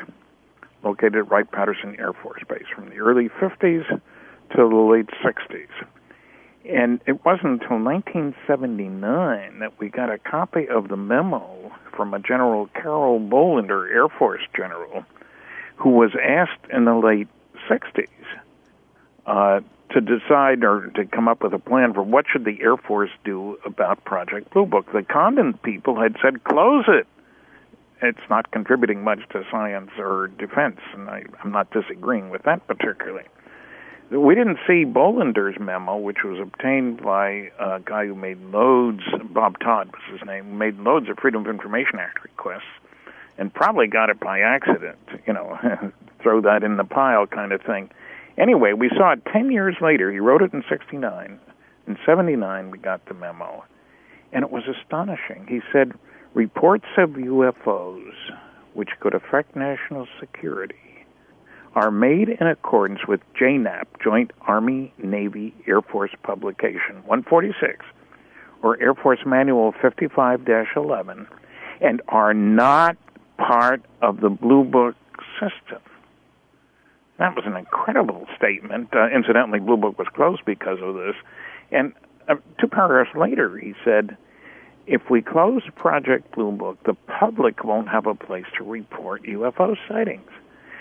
[SPEAKER 4] located at Wright-Patterson Air Force Base from the early 50s to the late 60s. And it wasn't until 1979 that we got a copy of the memo from a General Carroll Bolender, Air Force general, who was asked in the late 60s to decide or to come up with a plan for what should the Air Force do about Project Blue Book. The Condon people had said, close it. It's not contributing much to science or defense, and I'm not disagreeing with that particularly. We didn't see Bolender's memo, which was obtained by a guy who made loads, Bob Todd was his name, who made loads of Freedom of Information Act requests, and probably got it by accident, throw that in the pile kind of thing. Anyway, we saw it 10 years later. He wrote it in 69. In 79, we got the memo, and it was astonishing. He said, reports of UFOs which could affect national security are made in accordance with JNAP, Joint Army, Navy, Air Force Publication 146, or Air Force Manual 55-11, and are not part of the Blue Book system. That was an incredible statement. Incidentally, Blue Book was closed because of this. And 2 paragraphs later, he said, if we close Project Blue Book, the public won't have a place to report UFO sightings.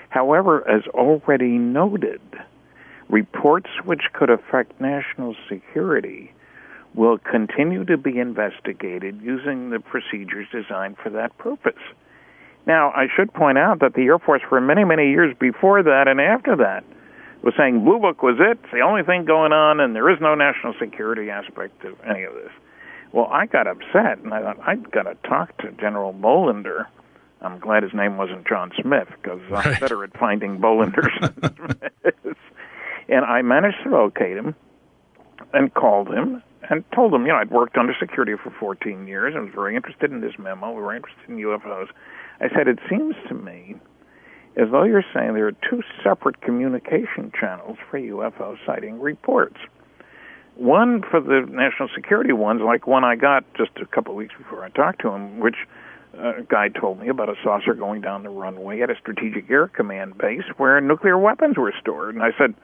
[SPEAKER 4] However, as already noted, reports which could affect national security will continue to be investigated using the procedures designed for that purpose. Now, I should point out that the Air Force, for many, many years before that and after that, was saying Blue Book was it, it's the only thing going on, and there is no national security aspect to any of this. Well, I got upset, and I thought, I've got to talk to General Bolender. I'm glad his name wasn't John Smith, because I'm better at finding Bolenders than Smith. And I managed to locate him and called him and told him, I'd worked under security for 14 years. I was very interested in this memo. We were interested in UFOs. I said, it seems to me as though you're saying there are 2 separate communication channels for UFO sighting reports. One for the national security ones, like one I got just a couple of weeks before I talked to him, which a guy told me about a saucer going down the runway at a Strategic Air Command base where nuclear weapons were stored. And I said,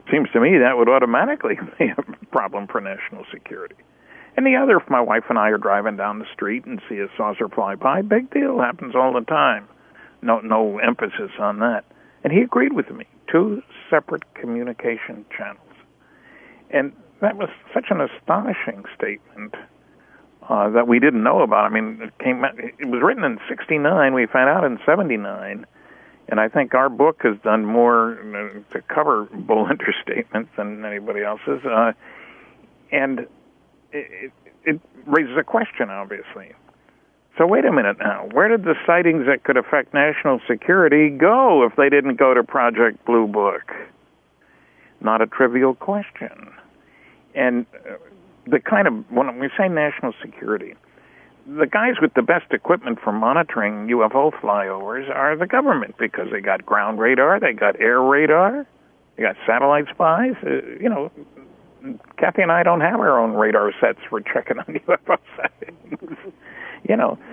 [SPEAKER 4] Seems to me that would automatically be a problem for national security. And the other, if my wife and I are driving down the street and see a saucer fly by, big deal, happens all the time. No emphasis on that. And he agreed with me. 2 separate communication channels. And that was such an astonishing statement that we didn't know about. I mean, it was written in 1969. We found out in 1979. And I think our book has done more to cover Bollinger statements than anybody else's. And it raises a question, obviously. So wait a minute now. Where did the sightings that could affect national security go if they didn't go to Project Blue Book? Not a trivial question. And when we say national security, the guys with the best equipment for monitoring UFO flyovers are the government, because they got ground radar, they got air radar, they got satellite spies. Kathy and I don't have our own radar sets for checking on UFO sightings.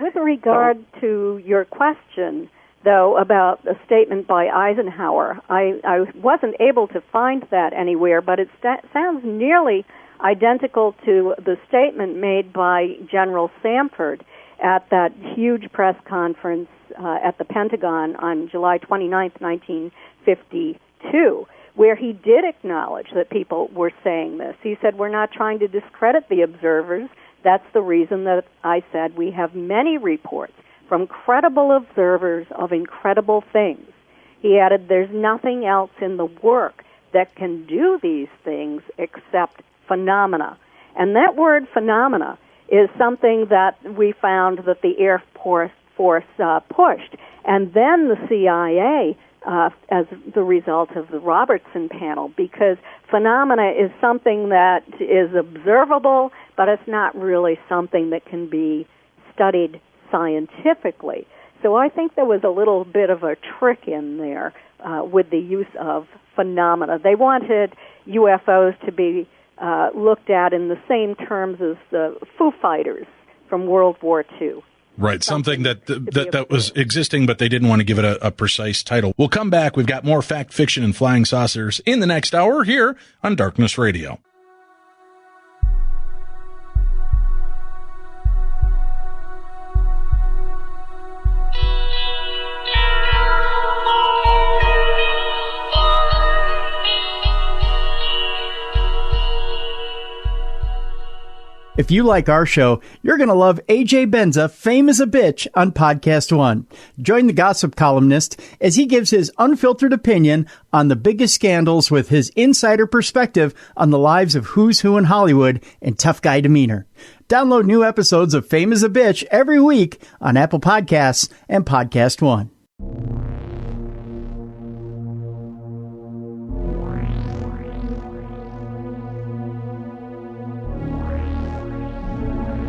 [SPEAKER 5] With regard to your question, though, about a statement by Eisenhower, I wasn't able to find that anywhere, but it sounds nearly identical to the statement made by General Samford at that huge press conference at the Pentagon on July 29th, 1952, where he did acknowledge that people were saying this. He said, "We're not trying to discredit the observers. That's the reason that I said we have many reports from credible observers of incredible things." He added, "There's nothing else in the work that can do these things except phenomena." And that word phenomena is something that we found that the Air Force pushed. And then the CIA, as the result of the Robertson panel, because phenomena is something that is observable, but it's not really something that can be studied scientifically. So I think there was a little bit of a trick in there with the use of phenomena. They wanted UFOs to be looked at in the same terms as the Foo Fighters from World War II.
[SPEAKER 2] Right, something that was existing, but they didn't want to give it a precise title. We'll come back. We've got more fact, fiction, and flying saucers in the next hour here on Darkness Radio.
[SPEAKER 3] If you like our show, you're going to love AJ Benza, Fame is a Bitch, on Podcast One. Join the gossip columnist as he gives his unfiltered opinion on the biggest scandals with his insider perspective on the lives of who's who in Hollywood and tough guy demeanor. Download new episodes of Fame is a Bitch every week on Apple Podcasts and Podcast One.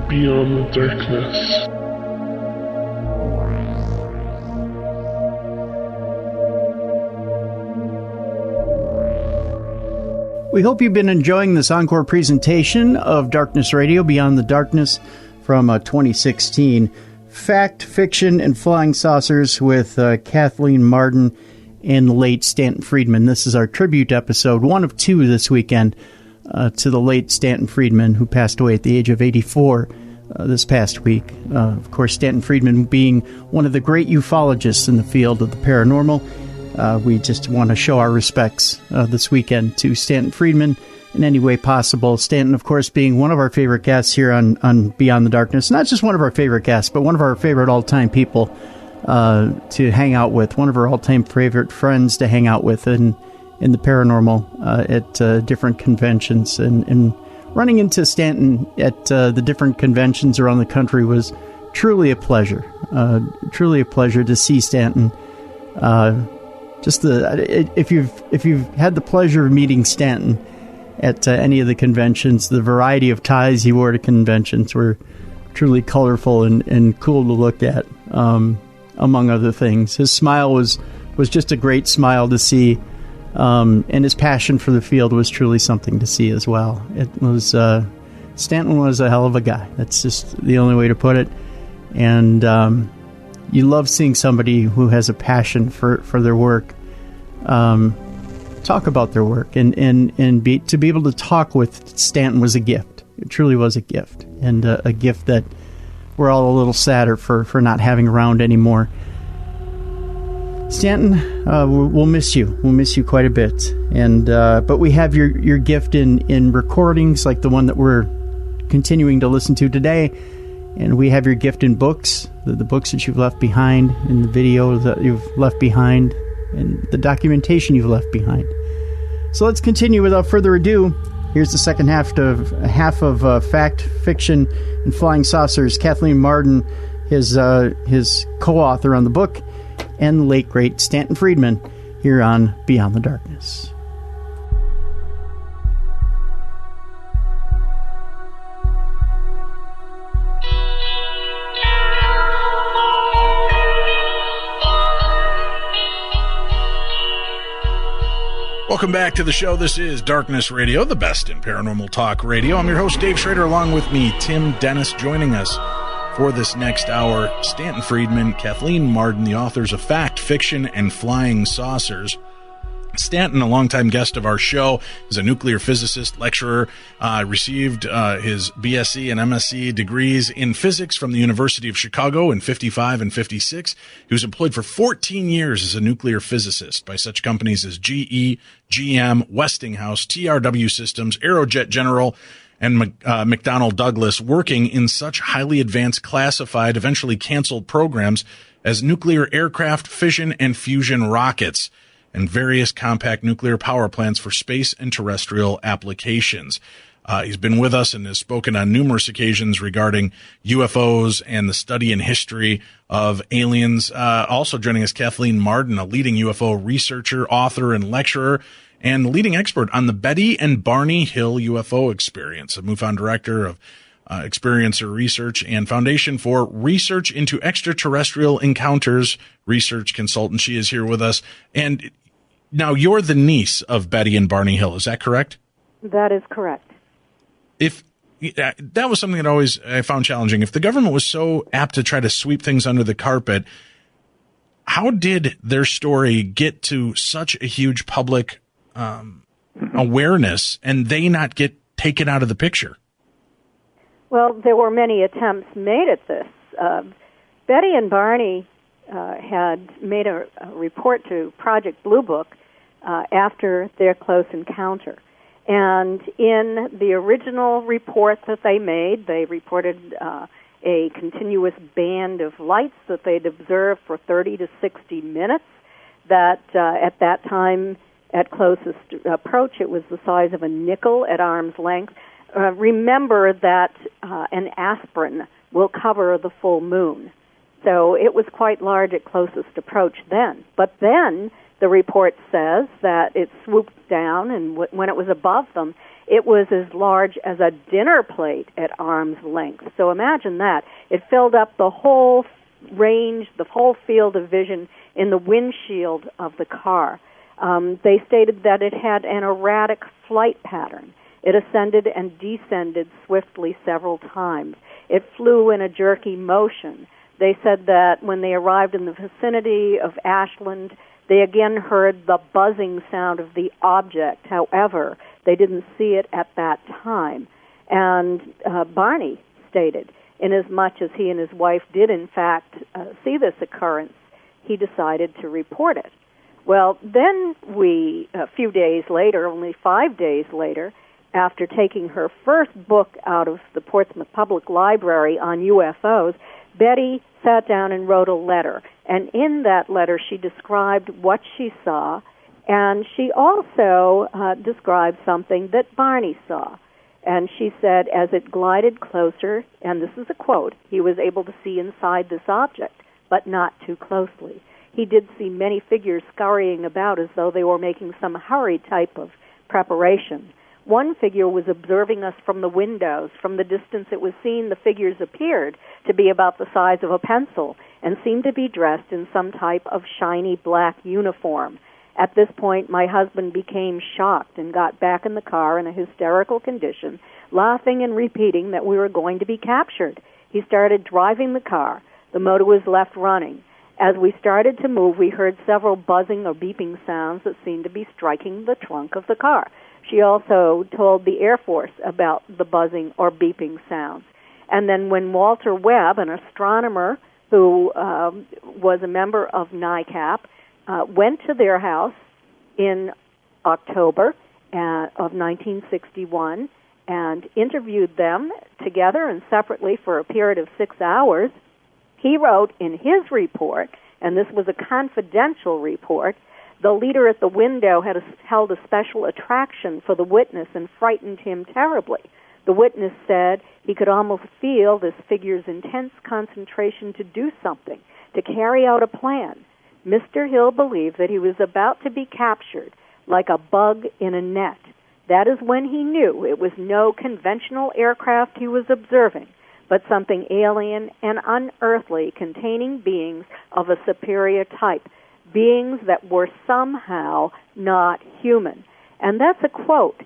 [SPEAKER 6] Beyond the darkness.
[SPEAKER 3] We hope you've been enjoying this encore presentation of Darkness Radio, Beyond the Darkness, from 2016. Fact, Fiction, and Flying Saucers with Kathleen Marden and the late Stanton Friedman. This is our tribute episode, one of two this weekend, to the late Stanton Friedman, who passed away at the age of 84 this past week. Of course, Stanton Friedman being one of the great ufologists in the field of the paranormal. We just want to show our respects this weekend to Stanton Friedman in any way possible. Stanton, of course, being one of our favorite guests here on Beyond the Darkness. Not just one of our favorite guests, but one of our favorite all-time people to hang out with. One of our all-time favorite friends to hang out with in the paranormal at different conventions. And running into Stanton at the different conventions around the country was truly a pleasure. Truly a pleasure to see Stanton. If you've had the pleasure of meeting Stanton at any of the conventions, the variety of ties he wore to conventions were truly colorful and cool to look at, among other things. His smile was just a great smile to see, and his passion for the field was truly something to see as well. It was Stanton was a hell of a guy. That's just the only way to put it. And you love seeing somebody who has a passion for their work. talk about their work, and to be able to talk with Stanton was a gift. It truly was a gift, and a gift that we're all a little sadder for not having around anymore. Stanton, we'll miss you. We'll miss you quite a bit, and but we have your gift in recordings like the one that we're continuing to listen to today, and we have your gift in books, the books that you've left behind, and the video that you've left behind, and the documentation you've left behind. So let's continue without further ado. Here's the second half of Fact, Fiction, and Flying Saucers. Kathleen Marden, his co-author on the book, and the late, great Stanton Friedman here on Beyond the Darkness.
[SPEAKER 2] Welcome back to the show. This is Darkness Radio, the best in paranormal talk radio. I'm your host, Dave Schrader, along with me, Tim Dennis. Joining us for this next hour, Stanton Friedman, Kathleen Marden, the authors of Fact, Fiction, and Flying Saucers. Stanton, a longtime guest of our show, is a nuclear physicist, lecturer, received his BSc and MSc degrees in physics from the University of Chicago in 55 and 56. He was employed for 14 years as a nuclear physicist by such companies as GE, GM, Westinghouse, TRW Systems, Aerojet General, and McDonnell Douglas, working in such highly advanced classified, eventually canceled programs as nuclear aircraft, fission and fusion rockets, and various compact nuclear power plants for space and terrestrial applications. He's been with us and has spoken on numerous occasions regarding UFOs and the study and history of aliens. Also joining us, Kathleen Marden, a leading UFO researcher, author, and lecturer, and leading expert on the Betty and Barney Hill UFO experience, a MUFON director of Experiencer Research and Foundation for Research into Extraterrestrial Encounters research consultant. She is here with us. And now you're the niece of Betty and Barney Hill. Is that correct?
[SPEAKER 5] That is correct.
[SPEAKER 2] If that was something that I found challenging. If the government was so apt to try to sweep things under the carpet, how did their story get to such a huge public awareness and they not get taken out of the picture?
[SPEAKER 5] Well, there were many attempts made at this. Betty and Barney had made a report to Project Blue Book after their close encounter. And in the original report that they made, they reported a continuous band of lights that they'd observed for 30 to 60 minutes, that at that time, at closest approach, it was the size of a nickel at arm's length. Remember that an aspirin will cover the full moon. So it was quite large at closest approach then. But then the report says that it swooped down, and when it was above them, it was as large as a dinner plate at arm's length. So imagine that. It filled up the whole range, the whole field of vision in the windshield of the car. They stated that it had an erratic flight pattern. It ascended and descended swiftly several times. It flew in a jerky motion. They said that when they arrived in the vicinity of Ashland, they again heard the buzzing sound of the object. However, they didn't see it at that time. And Barney stated, inasmuch as he and his wife did in fact see this occurrence, he decided to report it. Well, then a few days later, only 5 days later, after taking her first book out of the Portsmouth Public Library on UFOs, Betty sat down and wrote a letter. And in that letter, she described what she saw, and she also described something that Barney saw. And she said, as it glided closer, and this is a quote, he was able to see inside this object, but not too closely. He did see many figures scurrying about as though they were making some hurried type of preparation. One figure was observing us from the windows. From the distance it was seen, the figures appeared to be about the size of a pencil and seemed to be dressed in some type of shiny black uniform. At this point, my husband became shocked and got back in the car in a hysterical condition, laughing and repeating that we were going to be captured. He started driving the car. The motor was left running. As we started to move, we heard several buzzing or beeping sounds that seemed to be striking the trunk of the car. She also told the Air Force about the buzzing or beeping sounds. And then when Walter Webb, an astronomer who was a member of NICAP, went to their house in October of 1961 and interviewed them together and separately for a period of 6 hours, he wrote in his report, and this was a confidential report, the leader at the window had held a special attraction for the witness and frightened him terribly. The witness said he could almost feel this figure's intense concentration to do something, to carry out a plan. Mr. Hill believed that he was about to be captured, like a bug in a net. That is when he knew it was no conventional aircraft he was observing, but something alien and unearthly containing beings of a superior type, beings that were somehow not human. And that's a quote.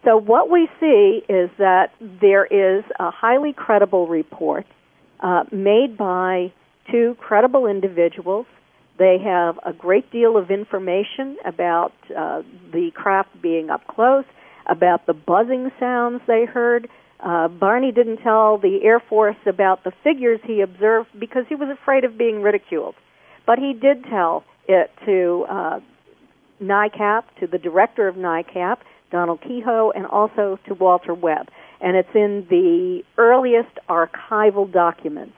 [SPEAKER 5] So what we see is that there is a highly credible report made by two credible individuals. They have a great deal of information about the craft being up close, about the buzzing sounds they heard. Barney didn't tell the Air Force about the figures he observed because he was afraid of being ridiculed. But he did tell it to NICAP, to the director of NICAP, Donald Kehoe, and also to Walter Webb. And it's in the earliest archival documents.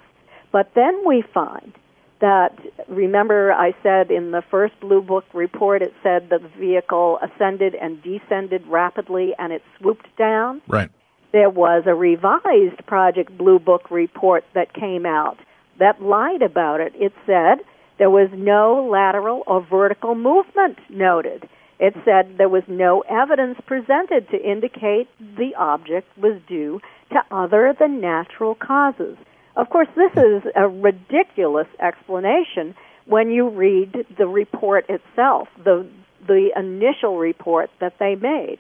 [SPEAKER 5] But then we find that, remember I said in the first Blue Book report it said that the vehicle ascended and descended rapidly and it swooped down?
[SPEAKER 2] Right.
[SPEAKER 5] There was a revised Project Blue Book report that came out that lied about it. It said there was no lateral or vertical movement noted. It said there was no evidence presented to indicate the object was due to other than natural causes. Of course, this is a ridiculous explanation when you read the report itself, the initial report that they made.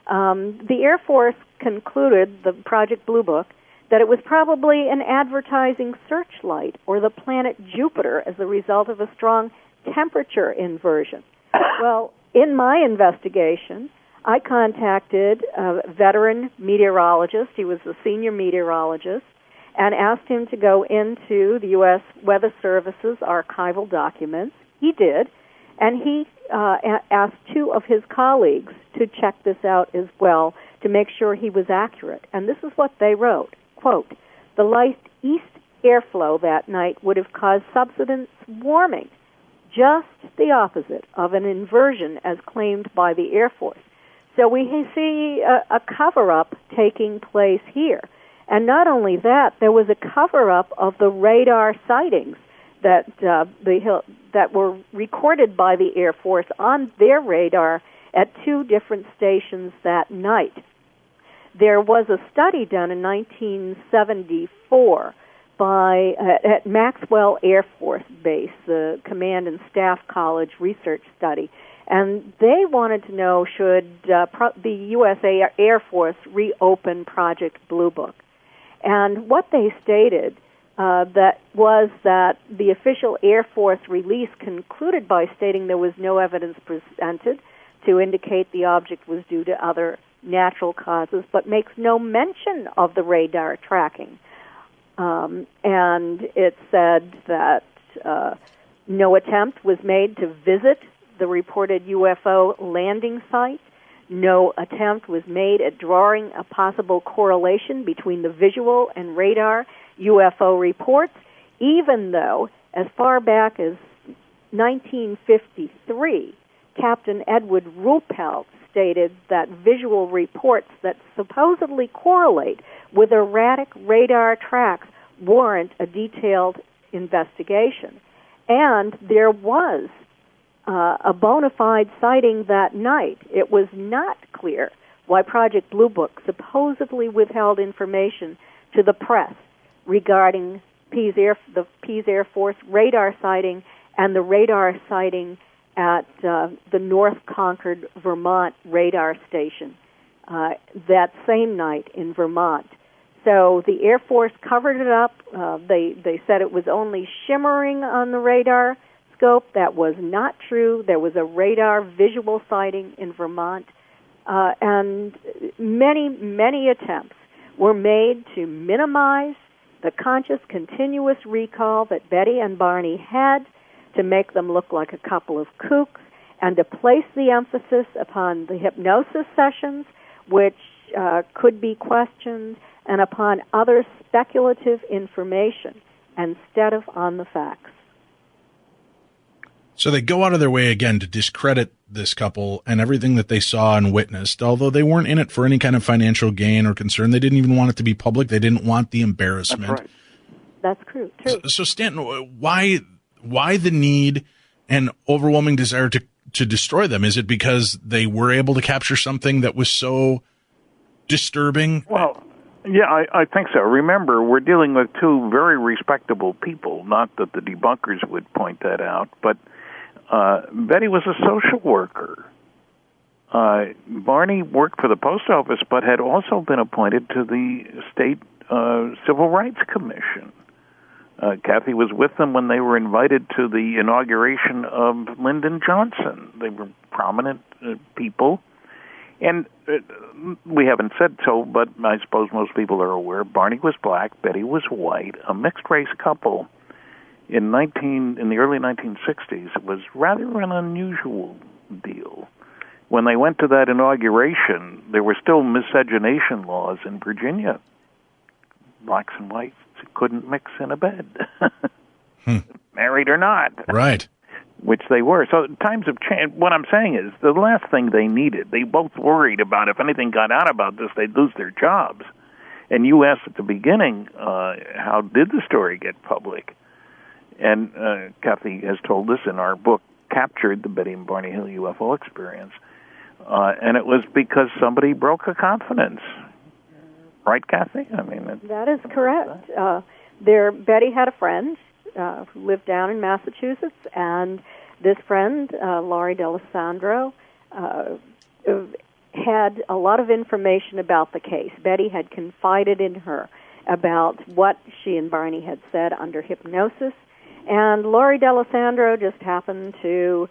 [SPEAKER 5] The Air Force concluded, the Project Blue Book, that it was probably an advertising searchlight or the planet Jupiter as a result of a strong temperature inversion. Well, in my investigation, I contacted a veteran meteorologist. He was a senior meteorologist, and asked him to go into the U.S. Weather Service's archival documents. He did, and he asked two of his colleagues to check this out as well to make sure he was accurate. And this is what they wrote, quote, "The light east airflow that night would have caused subsidence warming, just the opposite of an inversion as claimed by the Air Force." So we see a cover-up taking place here. And not only that, there was a cover-up of the radar sightings that that were recorded by the Air Force on their radar at two different stations that night. There was a study done in 1974 at Maxwell Air Force Base, the Command and Staff College research study, and they wanted to know should the U.S. Air Force reopen Project Blue Book. And what they stated that the official Air Force release concluded by stating there was no evidence presented to indicate the object was due to other natural causes, but makes no mention of the radar tracking. And it said that no attempt was made to visit the reported UFO landing site. No attempt was made at drawing a possible correlation between the visual and radar UFO reports, even though, as far back as 1953, Captain Edward Ruppelt stated that visual reports that supposedly correlate with erratic radar tracks warrant a detailed investigation. And there was a bona fide sighting that night. It was not clear why Project Blue Book supposedly withheld information to the press regarding the Pease Air Force radar sighting and the radar sighting at the North Concord, Vermont radar station that same night in Vermont. So the Air Force covered it up. They said it was only shimmering on the radar scope. That was not true. There was a radar visual sighting in Vermont. And many attempts were made to minimize the conscious, continuous recall that Betty and Barney had, to make them look like a couple of kooks, and to place the emphasis upon the hypnosis sessions, which could be questioned, and upon other speculative information instead of on the facts.
[SPEAKER 2] So they go out of their way again to discredit this couple and everything that they saw and witnessed, although they weren't in it for any kind of financial gain or concern. They didn't even want it to be public. They didn't want the embarrassment.
[SPEAKER 4] That's right.
[SPEAKER 5] That's true.
[SPEAKER 2] So Stanton, why the need and overwhelming desire to destroy them? Is it because they were able to capture something that was so disturbing?
[SPEAKER 4] Well, yeah, I think so. Remember, we're dealing with two very respectable people, not that the debunkers would point that out, but Betty was a social worker. Barney worked for the post office, but had also been appointed to the state Civil Rights Commission. Kathy was with them when they were invited to the inauguration of Lyndon Johnson. They were prominent people. And we haven't said so, but I suppose most people are aware, Barney was black, Betty was white, a mixed-race couple. In the early 1960s, it was rather an unusual deal. When they went to that inauguration, there were still miscegenation laws in Virginia. Blacks and whites couldn't mix in a bed, married or not.
[SPEAKER 2] Right.
[SPEAKER 4] Which they were. So times have changed. What I'm saying is, the last thing they needed, they both worried about if anything got out about this, they'd lose their jobs. And you asked at the beginning, how did the story get public? And Kathy has told us in our book, Captured, the Betty and Barney Hill UFO Experience. And it was because somebody broke a confidence. Right, Kathy? I mean,
[SPEAKER 5] that is correct. Betty had a friend who lived down in Massachusetts, and this friend, Laurie D'Alessandro, had a lot of information about the case. Betty had confided in her about what she and Barney had said under hypnosis, and Laurie D'Alessandro just happened to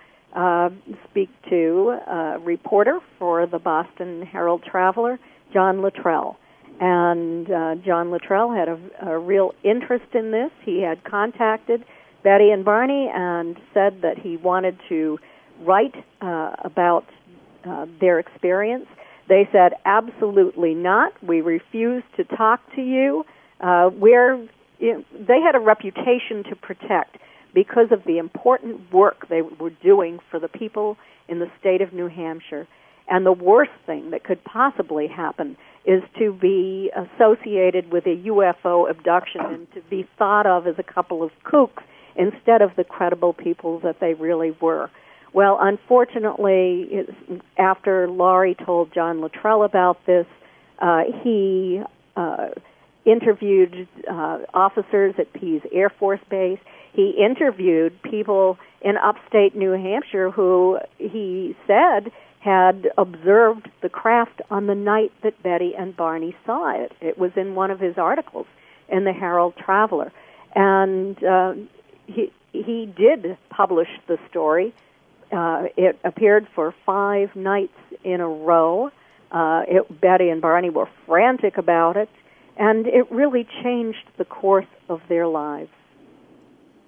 [SPEAKER 5] speak to a reporter for the Boston Herald Traveler, John Luttrell. And John Luttrell had a real interest in this. He had contacted Betty and Barney and said that he wanted to write about their experience. They said, absolutely not. We refuse to talk to you. They had a reputation to protect because of the important work they were doing for the people in the state of New Hampshire. And the worst thing that could possibly happen is to be associated with a UFO abduction and to be thought of as a couple of kooks instead of the credible people that they really were. Well, unfortunately, after Laurie told John Luttrell about this, he interviewed officers at Pease Air Force Base. He interviewed people in upstate New Hampshire who he said had observed the craft on the night that Betty and Barney saw it. It was in one of his articles in the Herald Traveler. And he did publish the story. It appeared for 5 nights in a row. Betty and Barney were frantic about it, and it really changed the course of their lives.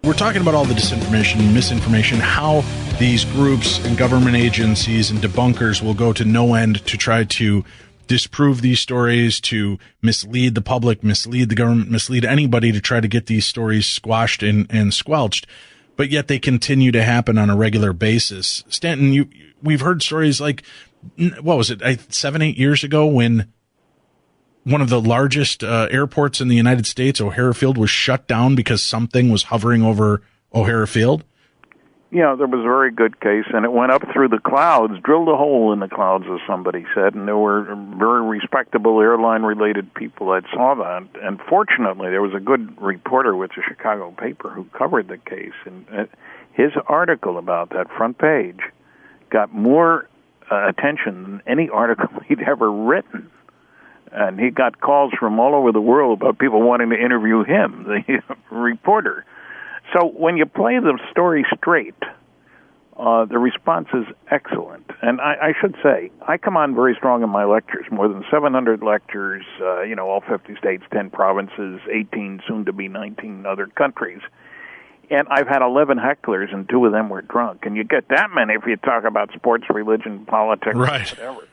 [SPEAKER 2] We're talking about all the disinformation and misinformation, how these groups and government agencies and debunkers will go to no end to try to disprove these stories, to mislead the public, mislead the government, mislead anybody to try to get these stories squashed and squelched. But yet they continue to happen on a regular basis. Stanton, we've heard stories like, what was it, 7-8 years ago when one of the largest airports in the United States, O'Hare Field, was shut down because something was hovering over O'Hare Field?
[SPEAKER 4] Yeah, there was a very good case, and it went up through the clouds, drilled a hole in the clouds, as somebody said, and there were very respectable airline-related people that saw that. And fortunately, there was a good reporter with the Chicago paper who covered the case, and his article about that front page got more attention than any article he'd ever written. And he got calls from all over the world about people wanting to interview him, the reporter. So when you play the story straight, the response is excellent. And I should say, I come on very strong in my lectures, more than 700 lectures, all 50 states, 10 provinces, 18, soon to be 19 other countries. And I've had 11 hecklers, and 2 of them were drunk. And you get that many if you talk about sports, religion, politics,
[SPEAKER 7] right.
[SPEAKER 4] Whatever.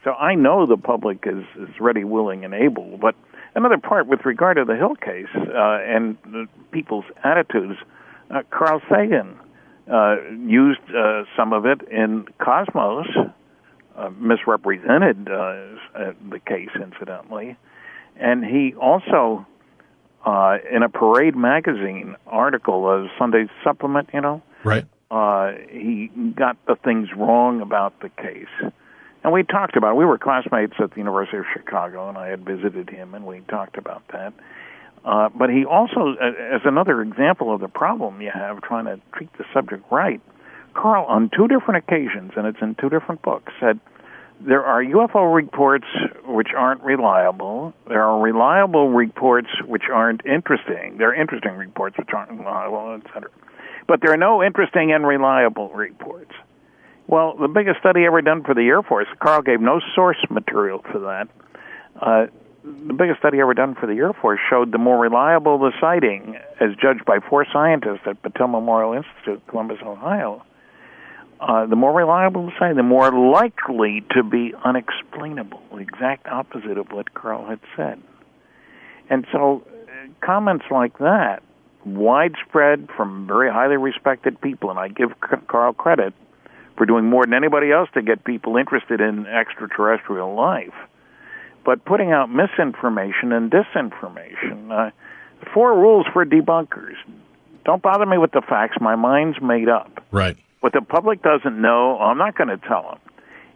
[SPEAKER 4] So I know the public is ready, willing, and able. But another part with regard to the Hill case and people's attitudes, Carl Sagan used some of it in Cosmos, misrepresented the case, incidentally. And he also, in a Parade magazine article, a Sunday supplement,
[SPEAKER 7] right.
[SPEAKER 4] He got the things wrong about the case. And we talked about it. We were classmates at the University of Chicago, and I had visited him, and we talked about that. But he also, as another example of the problem you have trying to treat the subject right, Carl, on 2 different occasions, and it's in 2 different books, said there are UFO reports which aren't reliable. There are reliable reports which aren't interesting. There are interesting reports which aren't reliable, etc. But there are no interesting and reliable reports. Well, the biggest study ever done for the Air Force, Carl gave no source material for that. The biggest study ever done for the Air Force showed the more reliable the sighting, as judged by 4 scientists at Battelle Memorial Institute, Columbus, Ohio, the more reliable the sighting, the more likely to be unexplainable, the exact opposite of what Carl had said. And so comments like that, widespread from very highly respected people, and I give Carl credit for doing more than anybody else to get people interested in extraterrestrial life. But putting out misinformation and disinformation, 4 rules for debunkers. Don't bother me with the facts. My mind's made up.
[SPEAKER 7] Right.
[SPEAKER 4] What the public doesn't know, I'm not going to tell them.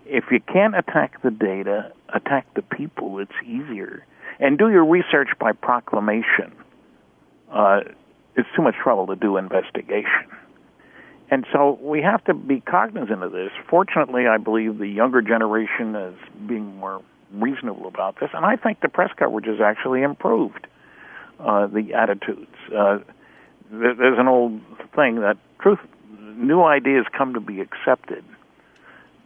[SPEAKER 4] If you can't attack the data, attack the people. It's easier. And do your research by proclamation. It's too much trouble to do investigation. And so we have to be cognizant of this. Fortunately, I believe the younger generation is being more reasonable about this, and I think the press coverage has actually improved the attitudes. There's an old thing that new ideas come to be accepted,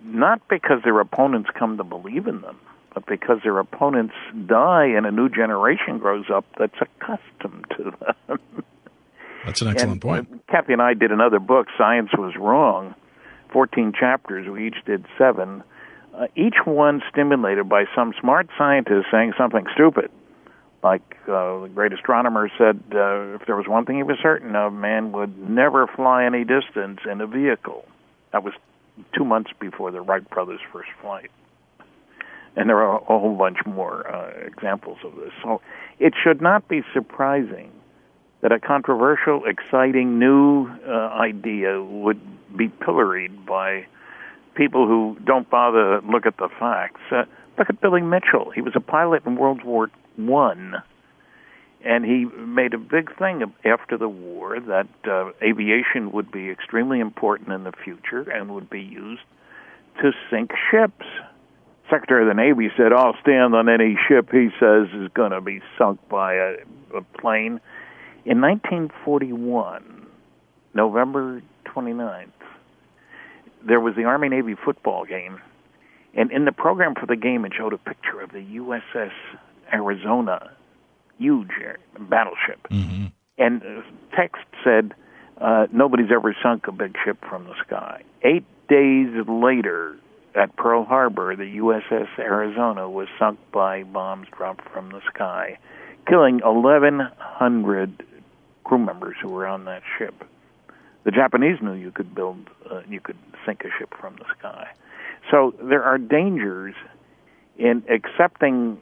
[SPEAKER 4] not because their opponents come to believe in them, but because their opponents die and a new generation grows up that's accustomed to them.
[SPEAKER 7] That's an excellent point.
[SPEAKER 4] Kathy and I did another book, Science Was Wrong, 14 chapters. We each did 7. Each one stimulated by some smart scientist saying something stupid. Like the great astronomer said, if there was one thing he was certain of, man would never fly any distance in a vehicle. That was 2 months before the Wright brothers' first flight. And there are a whole bunch more examples of this. So it should not be surprising that a controversial, exciting, new idea would be pilloried by people who don't bother to look at the facts. Look at Billy Mitchell. He was a pilot in World War I, and he made a big thing after the war that aviation would be extremely important in the future and would be used to sink ships. Secretary of the Navy said, I'll stand on any ship he says is going to be sunk by a plane. In 1941, November 29th, there was the Army-Navy football game, and in the program for the game, it showed a picture of the USS Arizona, huge battleship.
[SPEAKER 7] Mm-hmm.
[SPEAKER 4] And text said, nobody's ever sunk a big ship from the sky. 8 days later, at Pearl Harbor, the USS Arizona was sunk by bombs dropped from the sky, killing 1,100 crew members who were on that ship. The Japanese knew you could sink a ship from the sky. So there are dangers in accepting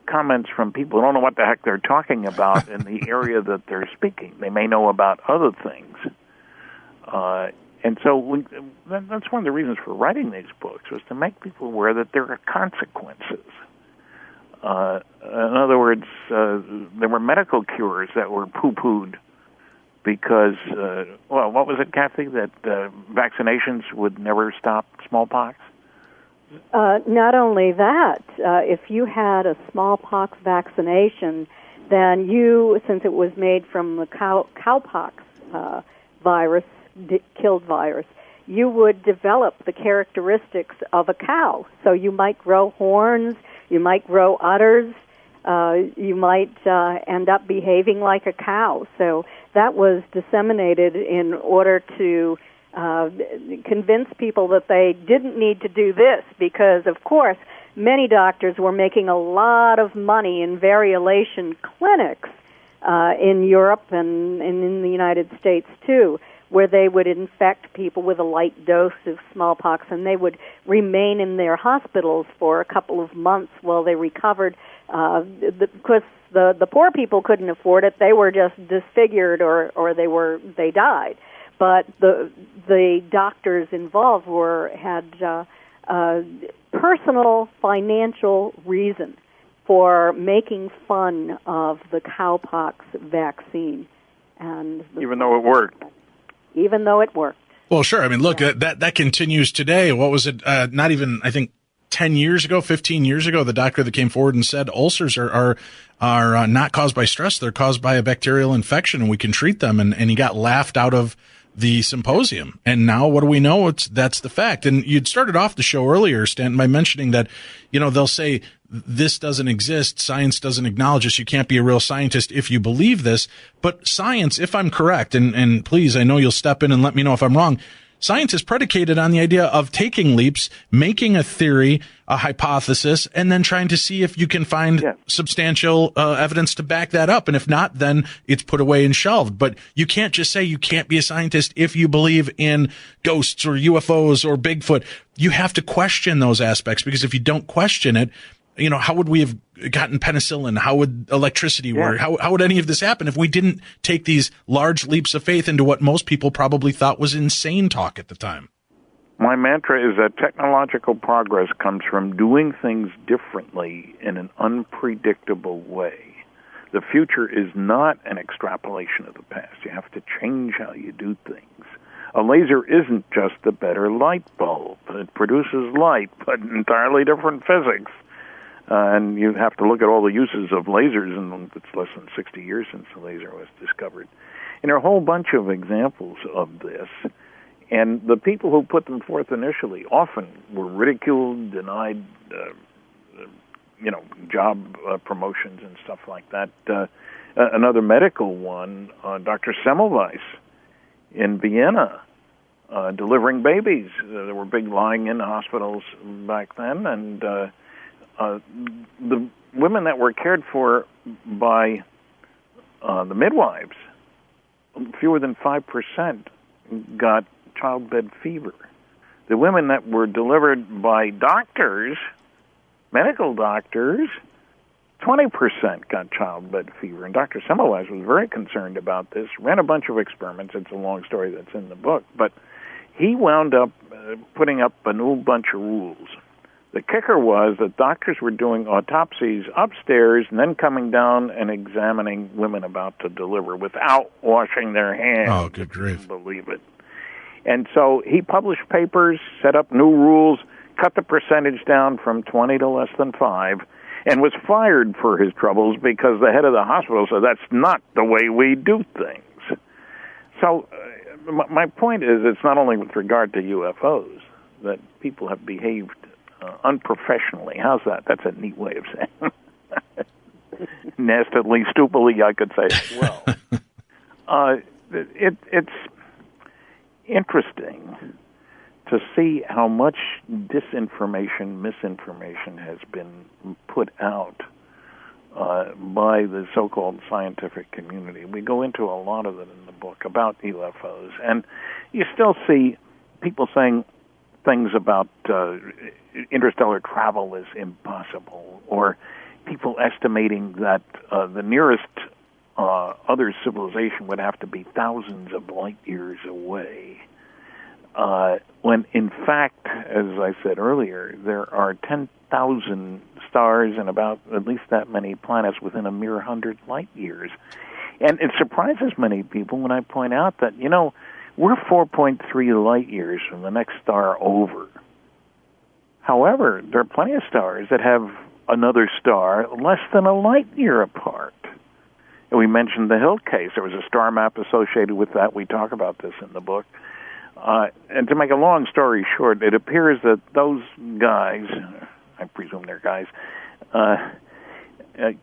[SPEAKER 4] comments from people who don't know what the heck they're talking about in the area that they're speaking. They may know about other things. And so that's one of the reasons for writing these books, was to make people aware that there are consequences. In other words, there were medical cures that were poo-pooed because, what was it, Kathy, that vaccinations would never stop smallpox?
[SPEAKER 5] Not only that, if you had a smallpox vaccination, then you, since it was made from the cowpox virus, killed virus, you would develop the characteristics of a cow. So you might grow horns, you might grow udders, you might end up behaving like a cow. So that was disseminated in order to convince people that they didn't need to do this because, of course, many doctors were making a lot of money in variolation clinics in Europe and in the United States, too, where they would infect people with a light dose of smallpox, and they would remain in their hospitals for a couple of months while they recovered, because the poor people couldn't afford it. They were just disfigured or they died. But the doctors involved had personal financial reason for making fun of the cowpox vaccine, and
[SPEAKER 4] even though it worked.
[SPEAKER 7] Well, sure. I mean, look, that continues today. What was it? Not even, I think, 10 years ago, 15 years ago, the doctor that came forward and said ulcers are not caused by stress. They're caused by a bacterial infection, and we can treat them. And he got laughed out of the symposium. And now what do we know? That's the fact. And you'd started off the show earlier, Stanton, by mentioning that, they'll say this doesn't exist. Science doesn't acknowledge this. You can't be a real scientist if you believe this. But science, if I'm correct, and please, I know you'll step in and let me know if I'm wrong, science is predicated on the idea of taking leaps, making a theory, a hypothesis, and then trying to see if you can find substantial evidence to back that up. And if not, then it's put away and shelved. But you can't just say you can't be a scientist if you believe in ghosts or UFOs or Bigfoot. You have to question those aspects, because if you don't question it, how would we have gotten penicillin? How would electricity work? How would any of this happen if we didn't take these large leaps of faith into what most people probably thought was insane talk at the time?
[SPEAKER 4] My mantra is that technological progress comes from doing things differently in an unpredictable way. The future is not an extrapolation of the past. You have to change how you do things. A laser isn't just a better light bulb. It produces light, but entirely different physics. And you have to look at all the uses of lasers, and it's less than 60 years since the laser was discovered. And there are a whole bunch of examples of this. And the people who put them forth initially often were ridiculed, denied, job promotions and stuff like that. Another medical one, Dr. Semmelweis in Vienna, delivering babies. There were big lying-in hospitals back then, and the women that were cared for by the midwives, fewer than 5% got childbed fever. The women that were delivered by doctors, medical doctors, 20% got childbed fever. And Dr. Semmelweis was very concerned about this, ran a bunch of experiments. It's a long story that's in the book. But he wound up putting up a new bunch of rules. The kicker was that doctors were doing autopsies upstairs and then coming down and examining women about to deliver without washing their hands.
[SPEAKER 7] Oh, good grief.
[SPEAKER 4] Believe it. And so he published papers, set up new rules, cut the percentage down from 20 to less than 5, and was fired for his troubles because the head of the hospital said, that's not the way we do things. So my point is, it's not only with regard to UFOs that people have behaved unprofessionally. How's that? That's a neat way of saying it. Nastily, stupidly, I could say as well. It's interesting to see how much disinformation, misinformation has been put out by the so-called scientific community. We go into a lot of it in the book about UFOs, and you still see people saying things about interstellar travel is impossible, or people estimating that the nearest other civilization would have to be thousands of light years away, when in fact, as I said earlier, there are 10,000 stars and about at least that many planets within a mere 100 light years. And it surprises many people when I point out that, we're 4.3 light years from the next star over. However, there are plenty of stars that have another star less than a light year apart. And we mentioned the Hill case. There was a star map associated with that. We talk about this in the book. And to make a long story short, it appears that those guys, I presume they're guys,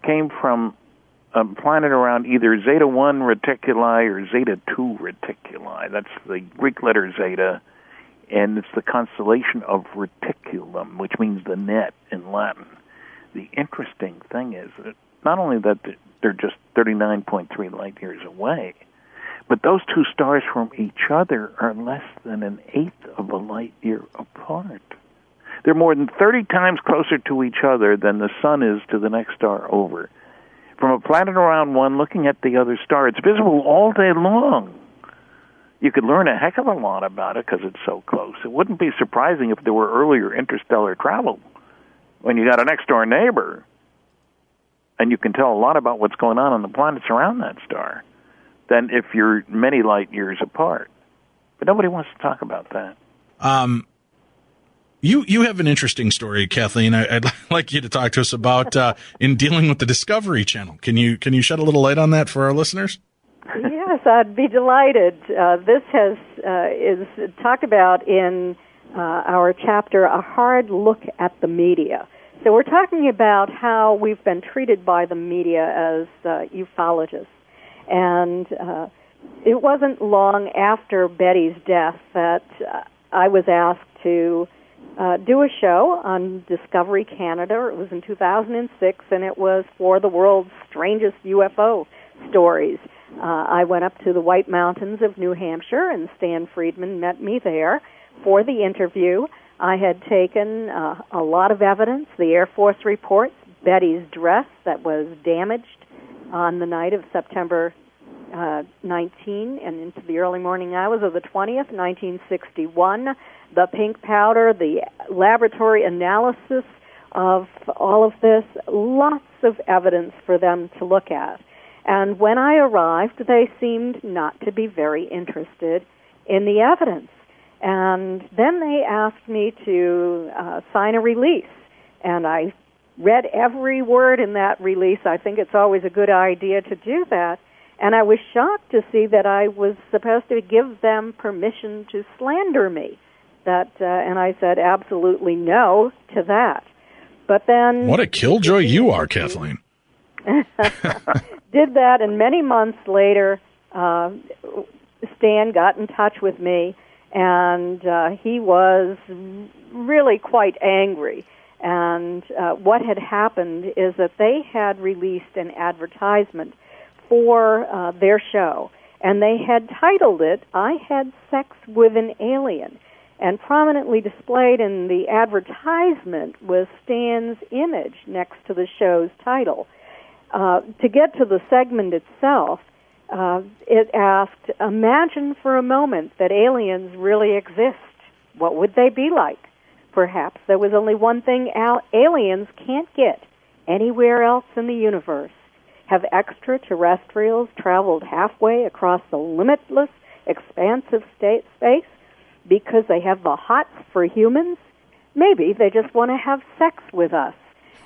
[SPEAKER 4] came from a planet around either Zeta 1 Reticuli or Zeta 2 Reticuli. That's the Greek letter Zeta, and it's the constellation of Reticulum, which means the net in Latin. The interesting thing is that not only that they're just 39.3 light years away, but those two stars from each other are less than an eighth of a light year apart. They're more than 30 times closer to each other than the sun is to the next star over. From a planet around one looking at the other star, it's visible all day long. You could learn a heck of a lot about it because it's so close. It wouldn't be surprising if there were earlier interstellar travel when you got a next-door neighbor, and you can tell a lot about what's going on the planets around that star, than if you're many light years apart. But nobody wants to talk about that.
[SPEAKER 7] You have an interesting story, Kathleen. I'd like you to talk to us about in dealing with the Discovery Channel. Can you shed a little light on that for our listeners?
[SPEAKER 5] Yes, I'd be delighted. This is talked about in our chapter, A Hard Look at the Media. So we're talking about how we've been treated by the media as ufologists. And it wasn't long after Betty's death that I was asked to do a show on Discovery Canada. It was in 2006, and it was for the world's strangest UFO stories. I went up to the White Mountains of New Hampshire, and Stanton Friedman met me there for the interview. I had taken a lot of evidence, the Air Force reports, Betty's dress that was damaged on the night of September 19 and into the early morning hours of the 20th, 1961, the pink powder, the laboratory analysis of all of this, lots of evidence for them to look at. And when I arrived, they seemed not to be very interested in the evidence. And then they asked me to sign a release, and I read every word in that release. I think it's always a good idea to do that. And I was shocked to see that I was supposed to give them permission to slander me. And I said absolutely no to that. But then...
[SPEAKER 7] What a killjoy you are, Kathleen.
[SPEAKER 5] Did that, and many months later, Stan got in touch with me, and he was really quite angry. And what had happened is that they had released an advertisement for their show, and they had titled it, "I Had Sex with an Alien." And prominently displayed in the advertisement was Stan's image next to the show's title. To get to the segment itself, it asked, imagine for a moment that aliens really exist. What would they be like? Perhaps there was only one thing aliens can't get anywhere else in the universe. Have extraterrestrials traveled halfway across the limitless, expansive space because they have the hots for humans? Maybe they just want to have sex with us.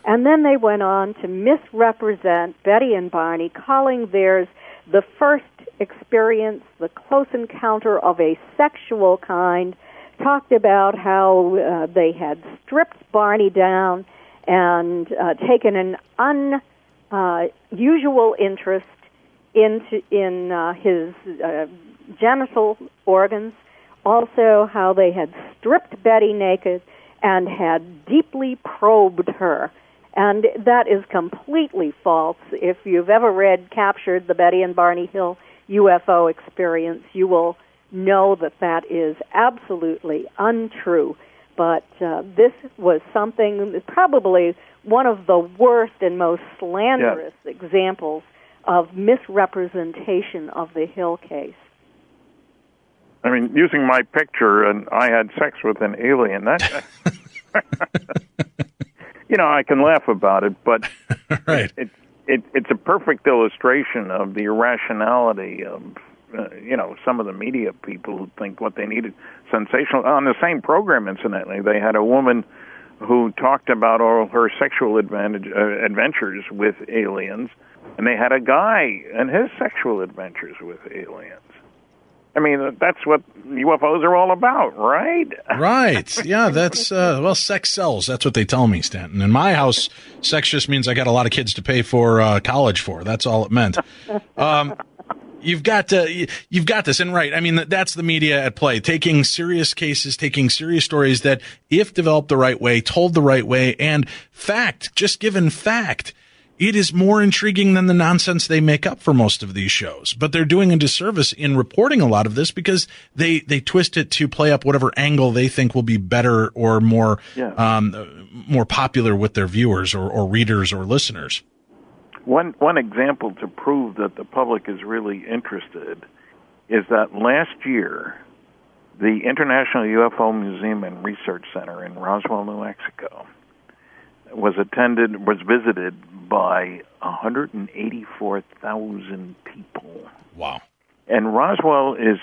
[SPEAKER 5] And then they went on to misrepresent Betty and Barney, calling theirs the first experience, the close encounter of a sexual kind, talked about how they had stripped Barney down and taken an unusual interest in his genital organs, also how they had stripped Betty naked and had deeply probed her. And that is completely false. If you've ever read Captured, the Betty and Barney Hill UFO experience, you will know that that is absolutely untrue. But this was something, probably one of the worst and most slanderous examples of misrepresentation of the Hill case.
[SPEAKER 4] I mean, using my picture, and I had sex with an alien, that... You know, I can laugh about it, but
[SPEAKER 7] right.
[SPEAKER 4] It's a perfect illustration of the irrationality of, some of the media people who think what they needed sensational. On the same program, incidentally, they had a woman who talked about all her sexual adventures with aliens, and they had a guy and his sexual adventures with aliens. I mean, that's what UFOs are all about, right?
[SPEAKER 7] Right. Yeah, that's, sex sells. That's what they tell me, Stanton. In my house, sex just means I got a lot of kids to pay for college for. That's all it meant. You've got this. And right, I mean, that's the media at play, taking serious cases, taking serious stories that, if developed the right way, told the right way, and just given fact, it is more intriguing than the nonsense they make up for most of these shows. But they're doing a disservice in reporting a lot of this because they twist it to play up whatever angle they think will be better or more popular with their viewers or readers or listeners.
[SPEAKER 4] One example to prove that the public is really interested is that last year, the International UFO Museum and Research Center in Roswell, New Mexico, was visited by 184,000 people.
[SPEAKER 7] Wow.
[SPEAKER 4] And Roswell is